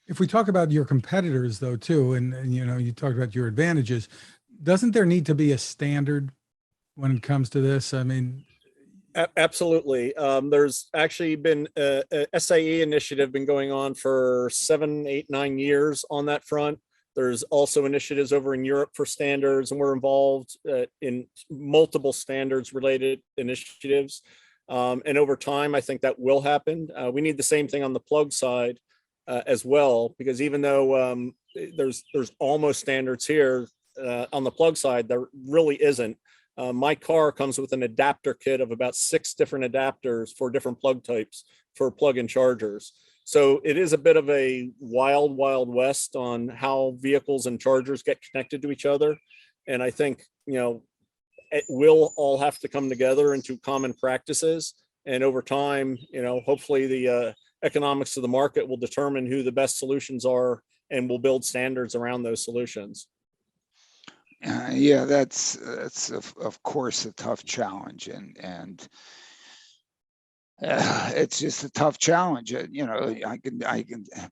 If we talk about your competitors, though, too, and you talked about your advantages, doesn't there need to be a standard when it comes to this? I mean, absolutely. There's actually been a SAE initiative been going on for 7, 8, 9 years on that front. There's also initiatives over in Europe for standards, and we're involved in multiple standards related initiatives. And over time, I think that will happen. We need the same thing on the plug side. as well, because even though there's almost standards here on the plug side, there really isn't. My car comes with an adapter kit of about 6 different adapters for different plug types for plug-in chargers. So it is a bit of a wild, wild west on how vehicles and chargers get connected to each other. And I think, it will all have to come together into common practices. And over time, hopefully the economics of the market will determine who the best solutions are, and we'll build standards around those solutions. Yeah, that's of course a tough challenge, and it's just a tough challenge. I can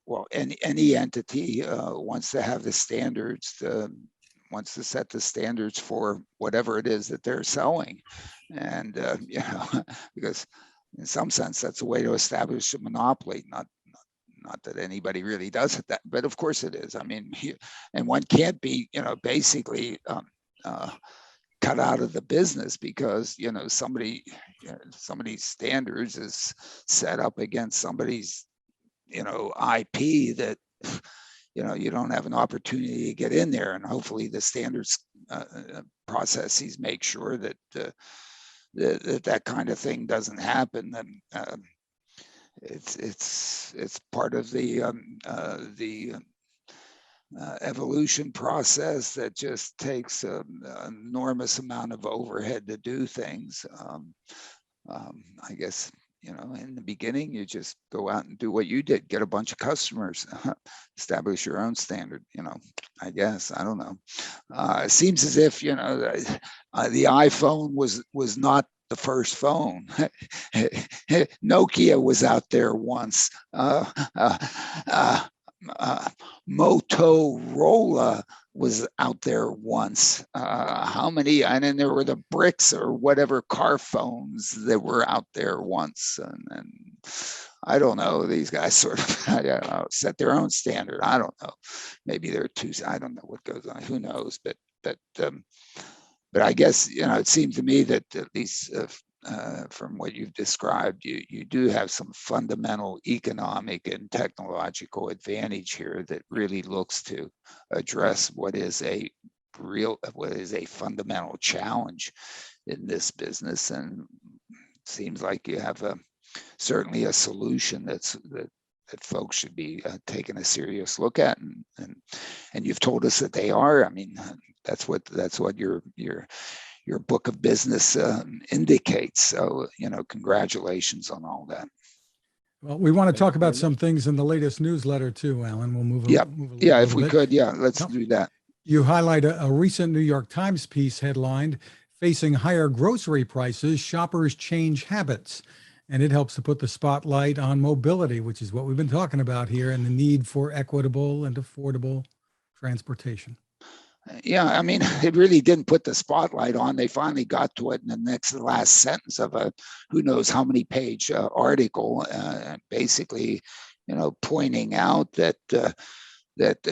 well, any entity wants to have the standards, wants to set the standards for whatever it is that they're selling, and because in some sense that's a way to establish a monopoly. Not that anybody really does it that, but of course it is. I mean, and one can't be, basically cut out of the business because somebody's standards is set up against somebody's IP that you don't have an opportunity to get in there, and hopefully the standards processes make sure that that kind of thing doesn't happen. And it's part of the evolution process that just takes an enormous amount of overhead to do things. I guess, in the beginning, you just go out and do what you did, get a bunch of customers, establish your own standard, I guess, I don't know. It seems as if, the iPhone was not the first phone. Nokia was out there once. Motorola was out there once. How many? And then there were the bricks or whatever car phones that were out there once. And I don't know. These guys sort of, I don't know, set their own standard. I don't know. Maybe there are two. I don't know what goes on. Who knows? But I guess, it seems to me that at least from what you've described, you do have some fundamental economic and technological advantage here that really looks to address what is a fundamental challenge in this business. And it seems like you have certainly a solution that folks should be taking a serious look at, and you've told us that they are. I mean, that's what your book of business indicates. So, congratulations on all that. Well, we want to talk about some things in the latest newsletter too, Alan. We'll move. Yeah, if we could, let's do that. You highlight a recent New York Times piece headlined, "Facing Higher Grocery Prices, Shoppers Change Habits." And it helps to put the spotlight on mobility, which is what we've been talking about here, and the need for equitable and affordable transportation. Yeah, I mean, it really didn't put the spotlight on. They finally got to it in the last sentence of a who knows how many page article, basically, pointing out that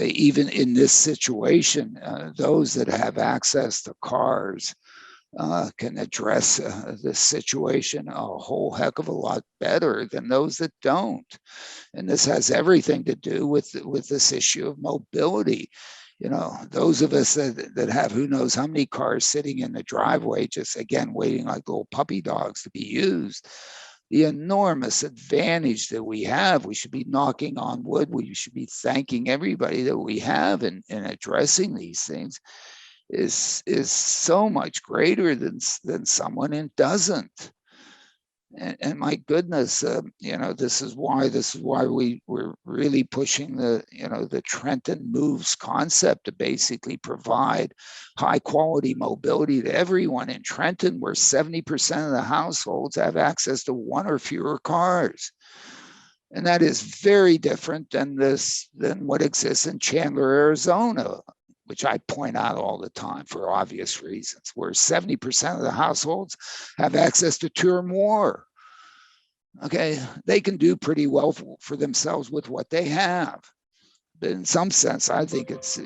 even in this situation, those that have access to cars can address this situation a whole heck of a lot better than those that don't. And this has everything to do with this issue of mobility. Those of us that have who knows how many cars sitting in the driveway, just again, waiting like little puppy dogs to be used, the enormous advantage that we have, we should be knocking on wood. We should be thanking everybody that we have in addressing these things is so much greater than someone who doesn't. And my goodness, this is why we're really pushing the Trenton Moves concept to basically provide high quality mobility to everyone in Trenton, where 70% of the households have access to one or fewer cars. And that is very different than what exists in Chandler, Arizona, which I point out all the time for obvious reasons, where 70% of the households have access to 2 or more. Okay, they can do pretty well for themselves with what they have. But in some sense, I think it's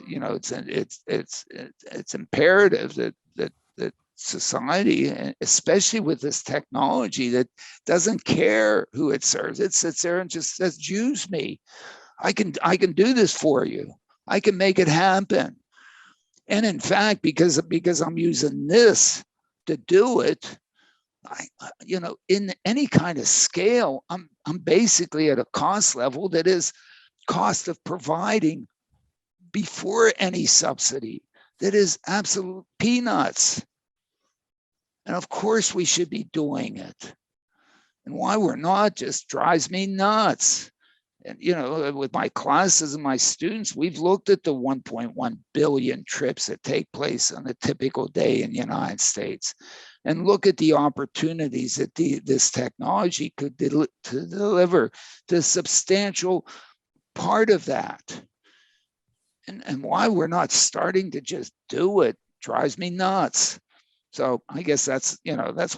imperative that society, especially with this technology that doesn't care who it serves, it sits there and just says, "Use me." I can do this for you. I can make it happen. And in fact, because I'm using this to do it, in any kind of scale, I'm basically at a cost level that is cost of providing before any subsidy. That is absolute peanuts. And of course we should be doing it. And why we're not just drives me nuts. And, with my classes and my students, we've looked at the 1.1 billion trips that take place on a typical day in the United States, and look at the opportunities that this technology could deliver to a substantial part of that. And why we're not starting to just do it drives me nuts. So I guess that's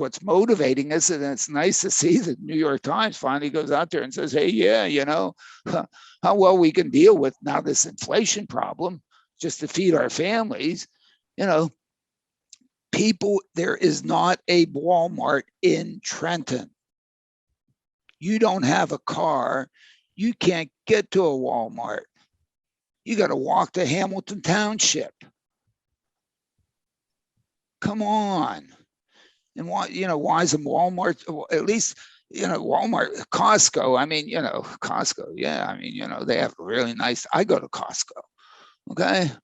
what's motivating us. And it's nice to see the New York Times finally goes out there and says, hey, yeah, how well we can deal with now this inflation problem just to feed our families. People, there is not a Walmart in Trenton. You don't have a car, you can't get to a Walmart. You got to walk to Hamilton Township. Come on. And why is a Walmart, at least, Walmart, Costco, Costco, yeah, they have really nice, I go to Costco, okay? At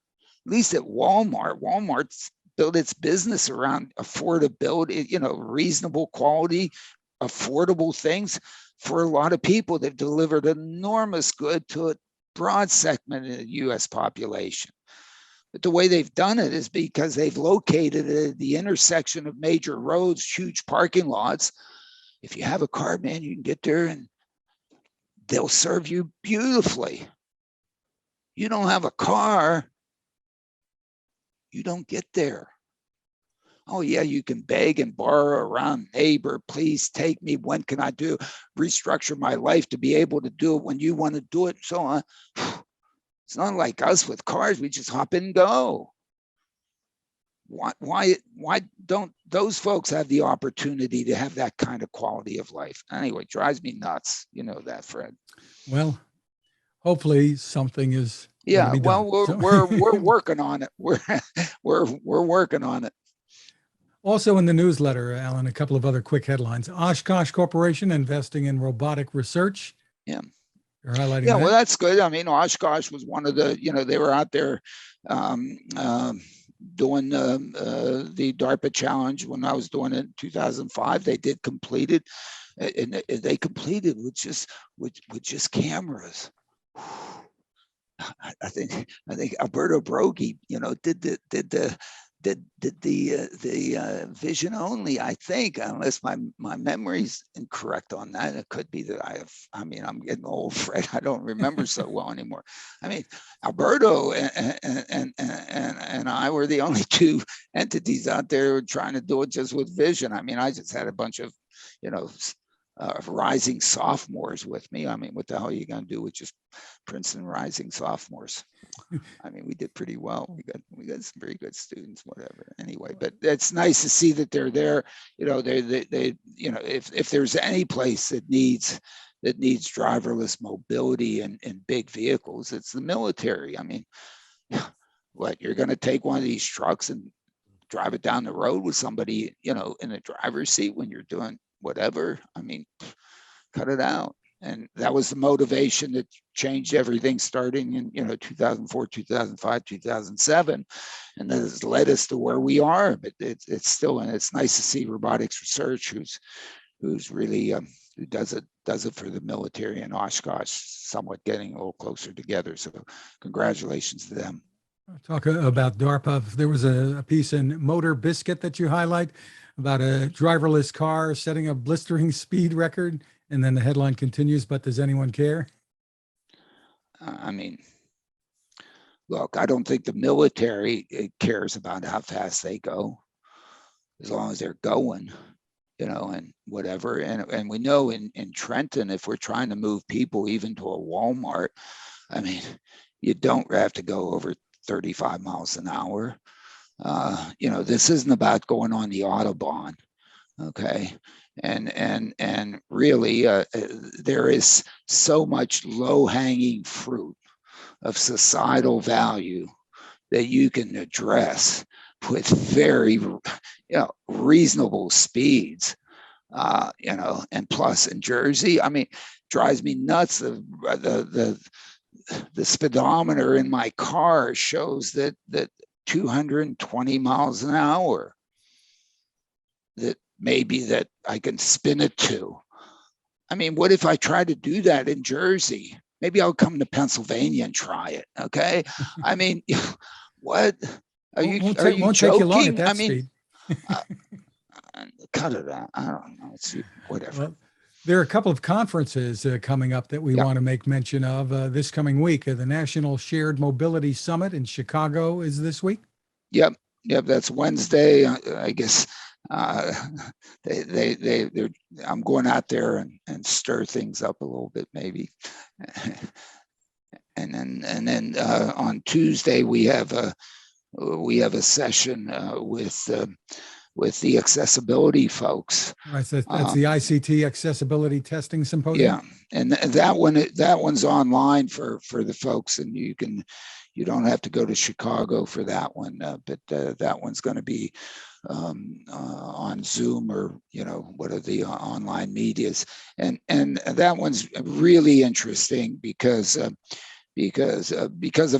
least at Walmart's built its business around affordability, reasonable quality, affordable things for a lot of people. They've delivered enormous good to a broad segment of the US population. But the way they've done it is because they've located it at the intersection of major roads, huge parking lots. If you have a car, man, you can get there and they'll serve you beautifully. You don't have a car, you don't get there. Oh yeah, you can beg and borrow around, neighbor, please take me. When can I restructure my life to be able to do it when you want to do it, and so on. It's not like us with cars. We just hop in and go. Why don't those folks have the opportunity to have that kind of quality of life? Anyway, it drives me nuts. You know that, Fred. Well, hopefully something is. Yeah. Well, we're working on it. We're working on it. Also in the newsletter, Alan, a couple of other quick headlines. Oshkosh Corporation investing in robotic research. Yeah. You're highlighting yeah, that. well, that's good. I mean, Oshkosh was one of the, they were out there doing the DARPA challenge when I was doing it in 2005. They did complete it, and they completed with just cameras. I think Alberto Broghi, did the vision only, I think, unless my memory's incorrect on that. It could be that I'm getting old, Fred. I don't remember so well anymore. I mean, Alberto and I were the only two entities out there trying to do it just with vision. I mean, I just had a bunch of, rising sophomores with me. I mean, what the hell are you going to do with just Princeton rising sophomores? I mean, we did pretty well. We got some very good students, whatever. Anyway, but it's nice to see that they're there. If there's any place that needs driverless mobility and big vehicles, it's the military. I mean, what, you're going to take one of these trucks and drive it down the road with somebody, in the driver's seat when you're doing whatever? I mean, cut it out. And that was the motivation that changed everything starting in 2004, 2005, 2007, and that has led us to where we are. But it's still, and it's nice to see robotics research who's really who does it for the military in Oshkosh, somewhat getting a little closer together. So congratulations to them. Talk about DARPA. There was a piece in Motor Biscuit that you highlight about a driverless car setting a blistering speed record. And then the headline continues, but does anyone care? I mean, look, I don't think the military cares about how fast they go, as long as they're going, and whatever. And we know in Trenton, if we're trying to move people even to a Walmart, I mean, you don't have to go over 35 miles an hour. This isn't about going on the Autobahn. Okay. And really, there is so much low-hanging fruit of societal value that you can address with very, reasonable speeds. And plus in Jersey, I mean, drives me nuts. The speedometer in my car shows that 220 miles an hour. That maybe that I can spin it to. I mean, what if I try to do that in Jersey? Maybe I'll come to Pennsylvania and try it. Okay. I mean, what are you won't take you long at that speed. Cut it out. I don't know. It's whatever. Well, there are a couple of conferences coming up that we want to make mention of this coming week. The National Shared Mobility Summit in Chicago is this week. Yep. That's Wednesday. I guess they're I'm going out there and stir things up a little bit, maybe. and then on Tuesday we have a session with the accessibility folks. Right, so that's the ICT Accessibility Testing Symposium. Yeah, and that one's online for the folks, and you don't have to go to Chicago for that one, but that one's going to be on Zoom or what are the online medias, and that one's really interesting because of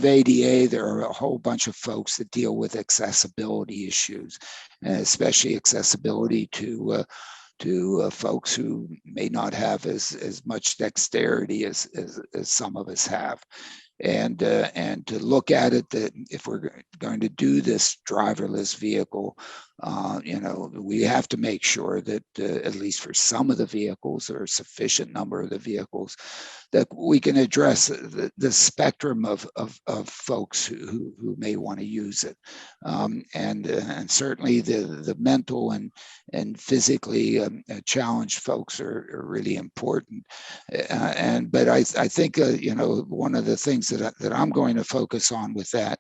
ADA, there are a whole bunch of folks that deal with accessibility issues, and especially accessibility to folks who may not have as much dexterity as some of us have. And to look at it, that if we're going to do this driverless vehicle, we have to make sure that at least for some of the vehicles, or a sufficient number of the vehicles, that we can address the spectrum of folks who may want to use it, and certainly the mental and physically challenged folks are really important. But I think one of the things that I'm going to focus on with that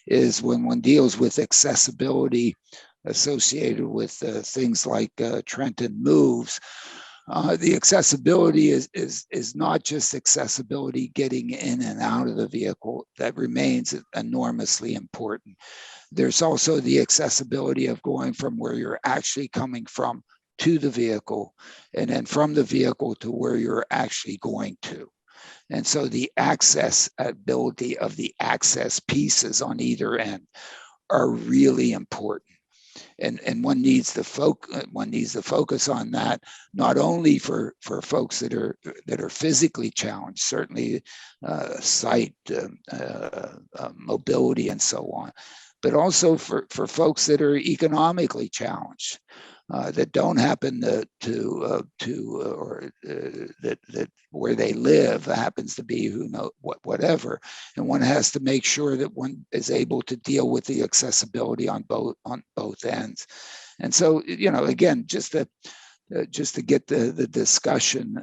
is when one deals with accessibility associated with things like Trenton Moves. The accessibility is not just accessibility getting in and out of the vehicle. That remains enormously important. There's also the accessibility of going from where you're actually coming from to the vehicle, and then from the vehicle to where you're actually going to. And so the accessibility of the access pieces on either end are really important. And one needs to focus on that, not only for folks that are physically challenged, certainly sight, mobility, and so on, but also for folks that are economically challenged, that don't happen to that where they live happens to be whatever, and one has to make sure that one is able to deal with the accessibility on both ends. And so again, just to get the discussion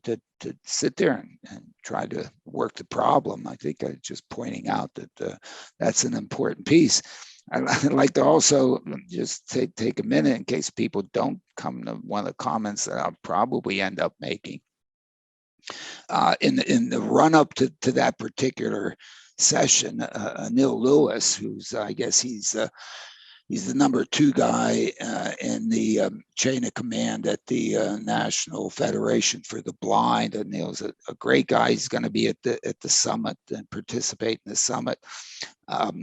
to sit there and try to work the problem. I think I'm just pointing out that that's an important piece. I'd like to also just take a minute in case people don't come to one of the comments that I'll probably end up making. In the run up to that particular session, Neil Lewis, who's I guess he's the number 2 guy in the chain of command at the National Federation for the Blind. And Neil's a great guy. He's going to be at the summit and participate in the summit.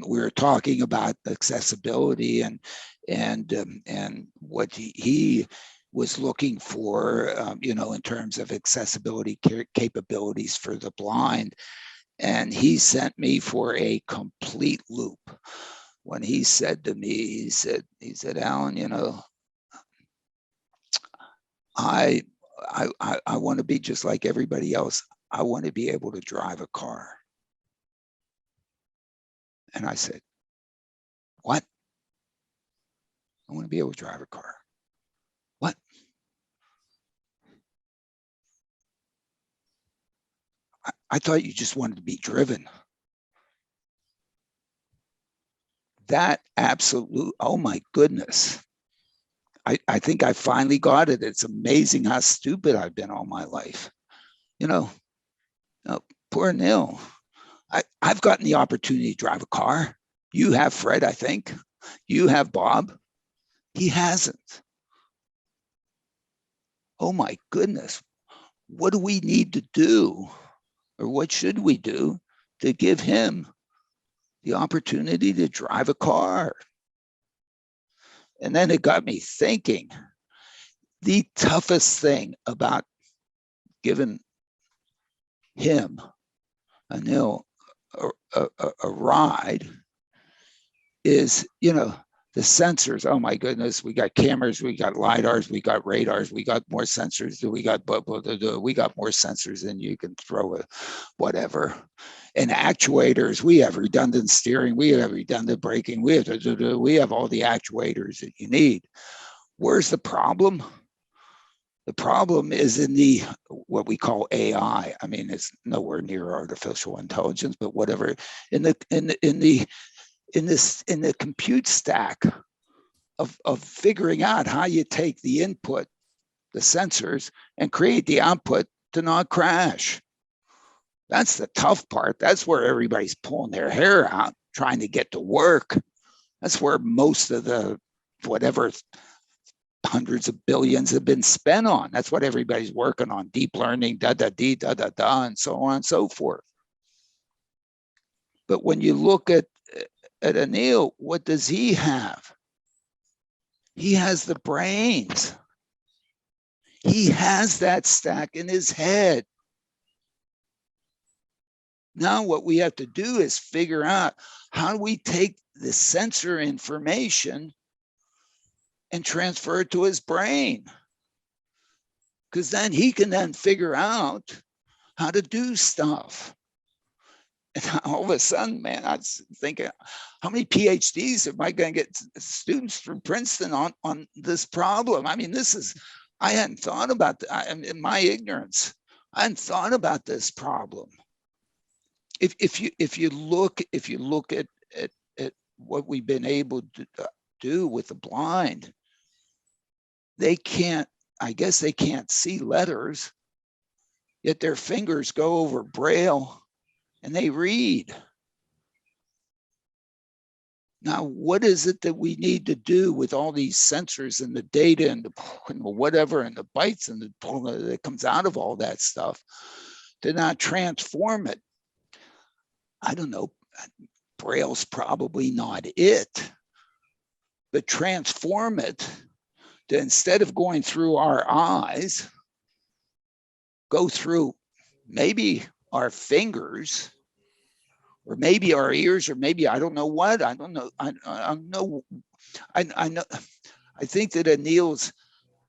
We were talking about accessibility and what he was looking for, in terms of accessibility capabilities for the blind. And he sent me for a complete loop when he said to me, he said, Alan, I want to be just like everybody else. I want to be able to drive a car. And I said, what? I want to be able to drive a car. What? I thought you just wanted to be driven. That absolute, oh my goodness. I think I finally got it. It's amazing how stupid I've been all my life. You know, poor Neil. I've gotten the opportunity to drive a car. You have, Fred, I think. You have, Bob. He hasn't. Oh my goodness. What do we need to do, or what should we do to give him the opportunity to drive a car? And then it got me thinking, the toughest thing about giving him a ride is, the sensors. Oh my goodness, we got cameras, we got lidars, we got radars, we got more sensors. We got more sensors than you can throw a whatever. And actuators, we have redundant steering, we have redundant braking, we have all the actuators that you need. Where's the problem? The problem is in the what we call AI. I mean, it's nowhere near artificial intelligence, but whatever. In the compute stack of figuring out how you take the input, the sensors, and create the output to not crash. That's the tough part. That's where everybody's pulling their hair out, trying to get to work. That's where most of the whatever hundreds of billions have been spent on. That's what everybody's working on, deep learning, and so on and so forth. But when you look at Anil, what does he have? He has the brains. He has that stack in his head. Now what we have to do is figure out how do we take the sensor information and transfer it to his brain, because then he can then figure out how to do stuff. And all of a sudden, man, I was thinking, how many PhDs am I going to get students from Princeton on this problem? I mean, I hadn't thought about that. In my ignorance, I hadn't thought about this problem. If you look at what we've been able to do with the blind, I guess they can't see letters, yet their fingers go over Braille and they read. Now, what is it that we need to do with all these sensors and the data and the whatever and the bytes and the that comes out of all that stuff to not transform it? I don't know. Braille's probably not it, but transform it to, instead of going through our eyes, go through maybe our fingers, or maybe our ears, or maybe I don't know what. I don't know. I know. I think that Anil's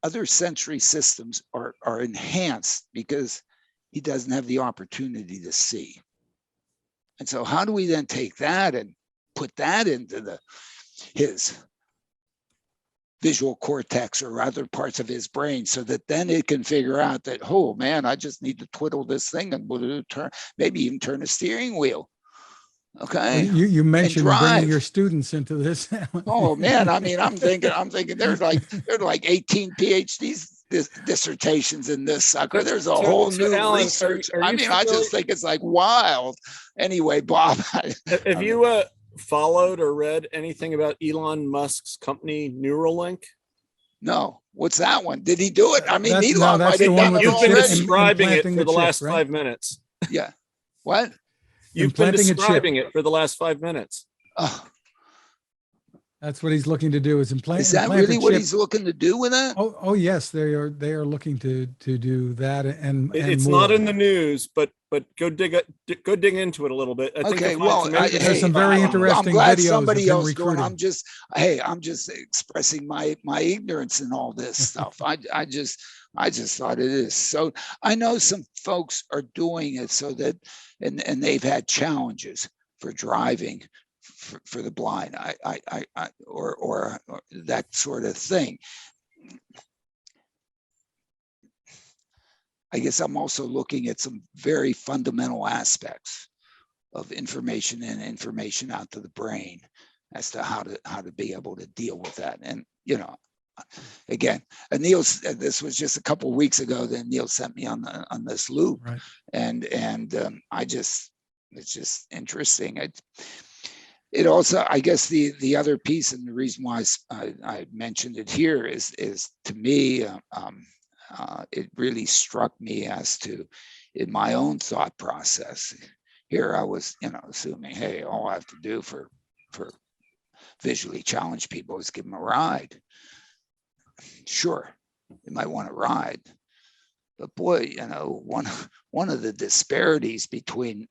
other sensory systems are enhanced because he doesn't have the opportunity to see. And so how do we then take that and put that into his visual cortex or other parts of his brain, so that then it can figure out that, oh man, I just need to twiddle this thing and maybe even turn a steering wheel. Okay. Well, you mentioned bringing your students into this. Oh man, I mean, I'm thinking there's like 18 PhDs dissertations in this sucker. There's a whole new Alan, research. I just think it's like wild. Anyway, Bob, have you followed or read anything about Elon Musk's company Neuralink? No. What's that one? Did he do it? I mean, Elon might have done it. You've been describing it for the last 5 minutes. Yeah. What? You've been describing it for the last 5 minutes. That's what he's looking to do, is implant. Is that really what he's looking to do with that? Oh yes, they are looking to do that, and it's more. not in the news, but go dig into it a little bit. I think there's some very interesting I'm glad videos somebody of him else recruiting. I'm just expressing my ignorance in all this stuff. I just thought it is. So I know some folks are doing it so that, and they've had challenges for driving for the blind, or that sort of thing. I guess I'm also looking at some very fundamental aspects of information and information out to the brain as to how to be able to deal with that. And again, Neil, this was just a couple of weeks ago that Neil sent me on this loop, Right. and it's just interesting. It also, I guess, the other piece, and the reason why I mentioned it here is to me, it really struck me as to, in my own thought process. Here I was, assuming, hey, all I have to do for visually challenged people is give them a ride. Sure, you might want to ride, but boy, one of the disparities between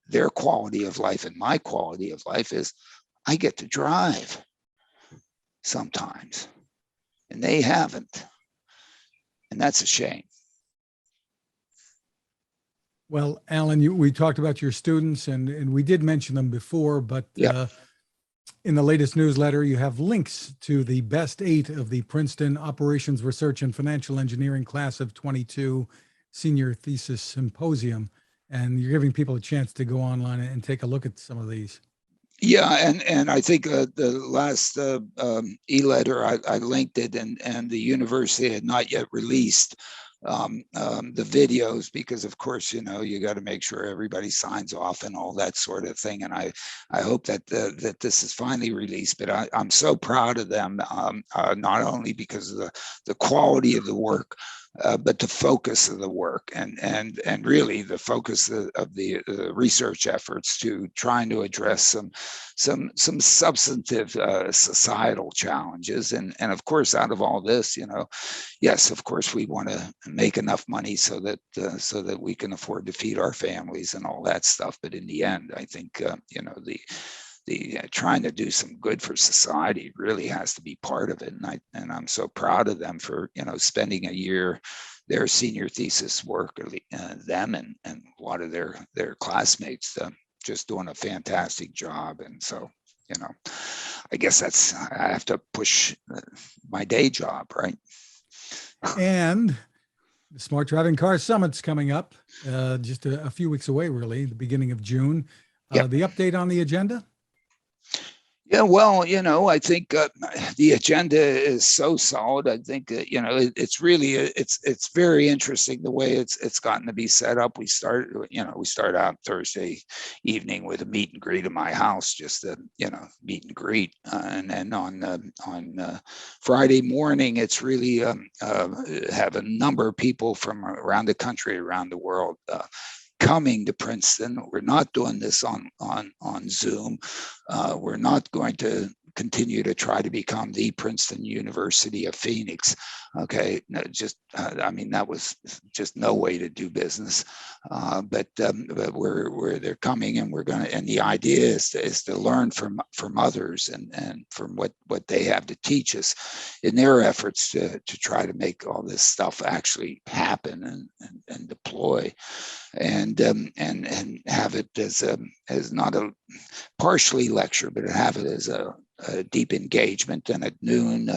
their quality of life and my quality of life is I get to drive sometimes, and they haven't, and that's a shame. Well, Alan, we talked about your students, and we did mention them before, but in the latest newsletter, you have links to the best 8 of the Princeton Operations Research and Financial Engineering Class of 22 Senior Thesis Symposium, and you're giving people a chance to go online and take a look at some of these. Yeah, and I think the last e-letter, I linked it, and the university had not yet released the videos, because of course, you got to make sure everybody signs off and all that sort of thing. And I hope that that this is finally released. But I'm so proud of them, not only because of the quality of the work, but the focus of the work, and really the focus of the research efforts to trying to address some substantive societal challenges. And of course, out of all this, yes, of course, we want to make enough money so that we can afford to feed our families and all that stuff. But in the end, I think the trying to do some good for society really has to be part of it. And I'm so proud of them for spending a year, their senior thesis work, them and a lot of their classmates, just doing a fantastic job. And so, I guess I have to push my day job, right? And the Smart Driving Car Summit's coming up just a few weeks away, really, the beginning of June. Yep. The update on the agenda? Yeah, well, I think the agenda is so solid. I think it's really it's very interesting the way it's gotten to be set up. We start out Thursday evening with a meet and greet at my house, just a meet and greet, and then on Friday morning, it's really have a number of people from around the country, around the world, coming to Princeton. We're not doing this on Zoom. We're not going to continue to try to become the Princeton University of Phoenix. Okay, no, that was just no way to do business. But they're coming, and and the idea is to learn from others and from what they have to teach us in their efforts to try to make all this stuff actually happen and deploy, and have it as not a partially lecture, but have it as a deep engagement. And at noon,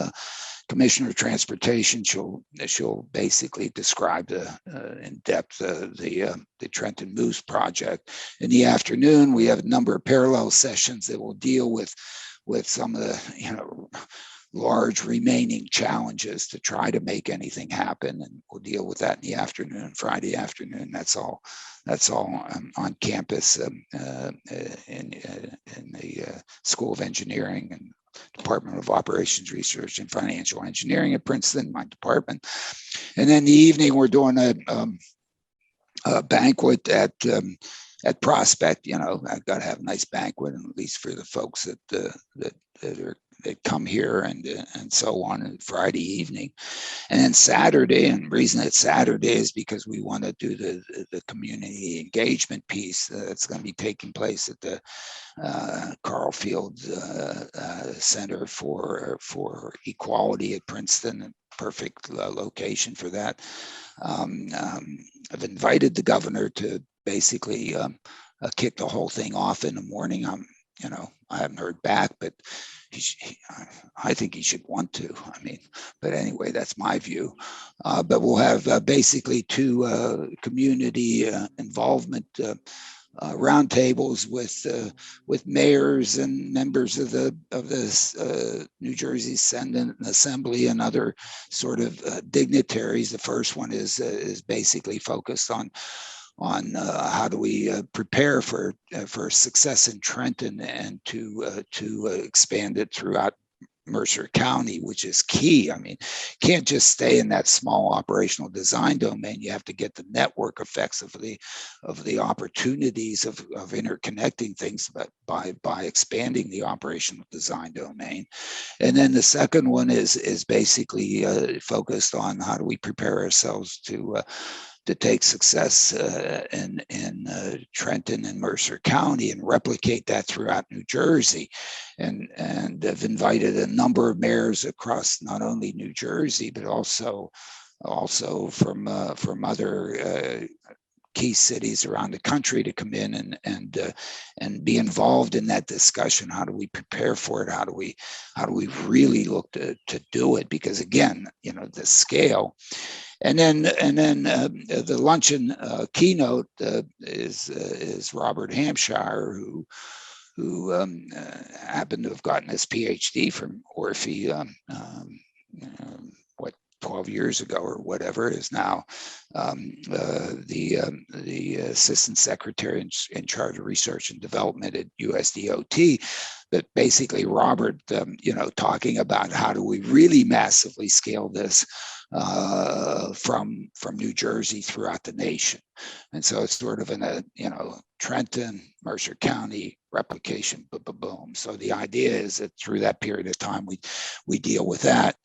Commissioner of Transportation, she'll basically describe in depth the Trenton Moves project. In the afternoon, we have a number of parallel sessions that will deal with some of the large remaining challenges to try to make anything happen, and we'll deal with that in the afternoon, Friday afternoon. That's all on campus in the School of Engineering and Department of Operations Research and Financial Engineering at Princeton, my department. And then the evening, we're doing a banquet at Prospect. I've got to have a nice banquet, at least for the folks that come here and so on Friday evening. And then Saturday, and the reason it's Saturday is because we want to do the community engagement piece that's going to be taking place at the Carl Field Center for Equality at Princeton. A perfect location for that. I've invited the governor to basically kick the whole thing off in the morning. I haven't heard back, but I think he should want to. But anyway, that's my view. But we'll have basically 2 community involvement roundtables with mayors and members of the New Jersey Senate and Assembly and other sort of dignitaries. The first one is basically focused on how do we prepare for success in Trenton and to expand it throughout Mercer County, which is key. I mean, can't just stay in that small operational design domain. You have to get the network effects of the opportunities of interconnecting things by expanding the operational design domain. And then the second one is basically focused on how do we prepare ourselves to take success in Trenton and Mercer County and replicate that throughout New Jersey, and have invited a number of mayors across not only New Jersey but also from other key cities around the country to come in and be involved in that discussion. How do we prepare for it? How do we really look to do it? Because again, the scale. And then the luncheon keynote is Robert Hampshire, who happened to have gotten his PhD from Orphe, 12 years ago or whatever, is now the assistant secretary in charge of research and development at USDOT. But basically, Robert, talking about how do we really massively scale this from New Jersey throughout the nation. And so it's sort of in a, Trenton, Mercer County replication, boom. So the idea is that through that period of time, we deal with that.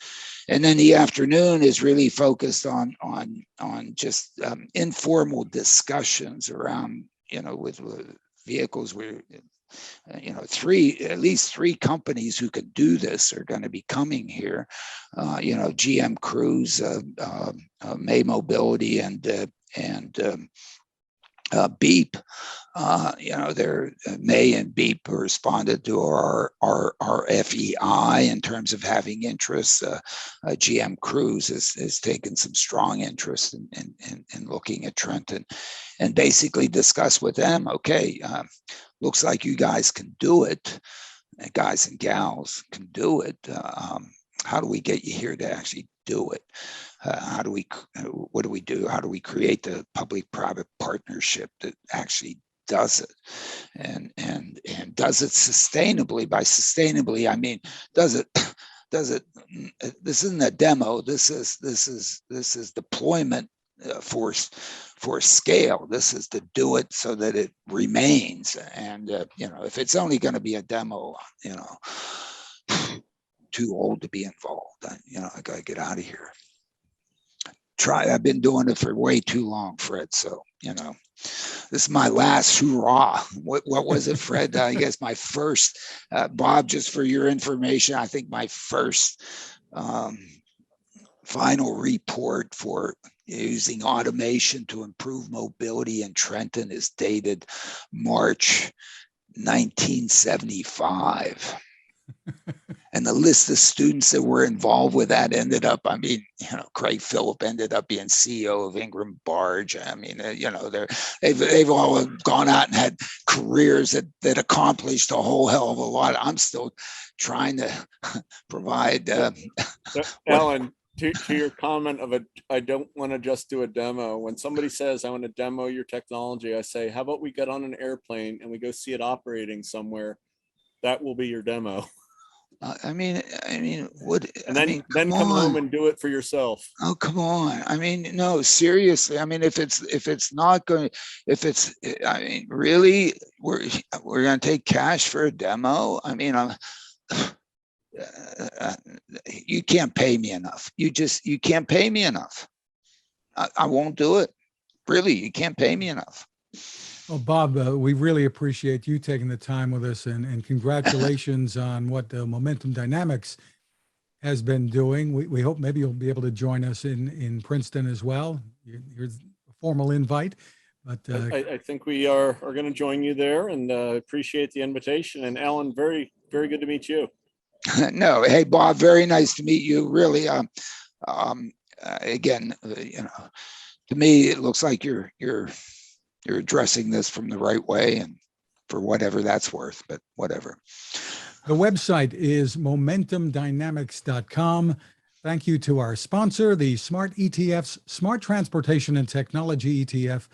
And then the afternoon is really focused on just informal discussions around, with vehicles where, at least three companies who could do this are going to be coming here. GM Cruise, May Mobility, and Beep. May and Beep responded to our FEI in terms of having interest. GM Cruise has taken some strong interest in looking at Trenton, and basically discuss with them, okay, looks like you guys can do it, guys and gals can do it. How do we get you here to actually do it? What do we do? How do we create the public-private partnership that actually does it and does it sustainably? By sustainably, I mean, does it, this isn't a demo. This is deployment for scale. This is to do it so that it remains. And, if it's only going to be a demo, too old to be involved. I got to get out of here. I've been doing it for way too long, Fred. So, this is my last hurrah. What was it, Fred? I guess my first, Bob, just for your information, I think my first final report for using automation to improve mobility in Trenton is dated March 1975. And the list of students that were involved with that ended up, Craig Phillip ended up being CEO of Ingram Barge. They've all gone out and had careers that accomplished a whole hell of a lot. I'm still trying to provide. Alan, to your comment of I don't want to just do a demo. When somebody says I want to demo your technology, I say, how about we get on an airplane and we go see it operating somewhere? That will be your demo. What? And then come home and do it for yourself. Oh, come on! No, seriously. If it's not going, really, we're going to take cash for a demo. You can't pay me enough. You can't pay me enough. I won't do it. Really, you can't pay me enough. Well, Bob, we really appreciate you taking the time with us, and congratulations on what Momentum Dynamics has been doing. We hope maybe you'll be able to join us in Princeton as well. Here's a formal invite. But I think we are going to join you there, and appreciate the invitation. And Alan, very, very good to meet you. No, hey, Bob, very nice to meet you. Really, again, to me, it looks like you're you're addressing this from the right way, and for whatever that's worth, but whatever. The website is momentumdynamics.com. Thank you to our sponsor, the Smart ETFs, Smart Transportation and Technology ETF.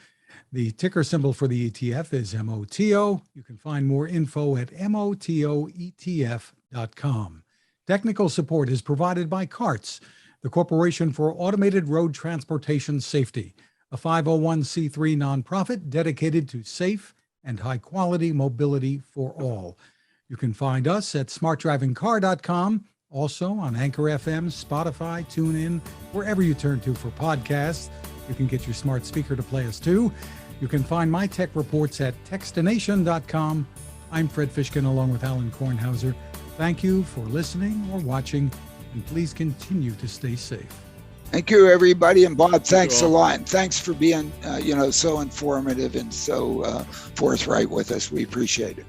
The ticker symbol for the ETF is MOTO. You can find more info at motoetf.com. Technical support is provided by CARTS, the Corporation for Automated Road Transportation Safety, a 501c3 nonprofit dedicated to safe and high-quality mobility for all. You can find us at smartdrivingcar.com, also on Anchor FM, Spotify, TuneIn, wherever you turn to for podcasts. You can get your smart speaker to play us too. You can find my tech reports at techstination.com. I'm Fred Fishkin along with Alain Kornhauser. Thank you for listening or watching, and please continue to stay safe. Thank you, everybody. And Bob, thanks a lot. And thanks for being, so informative and so forthright with us. We appreciate it.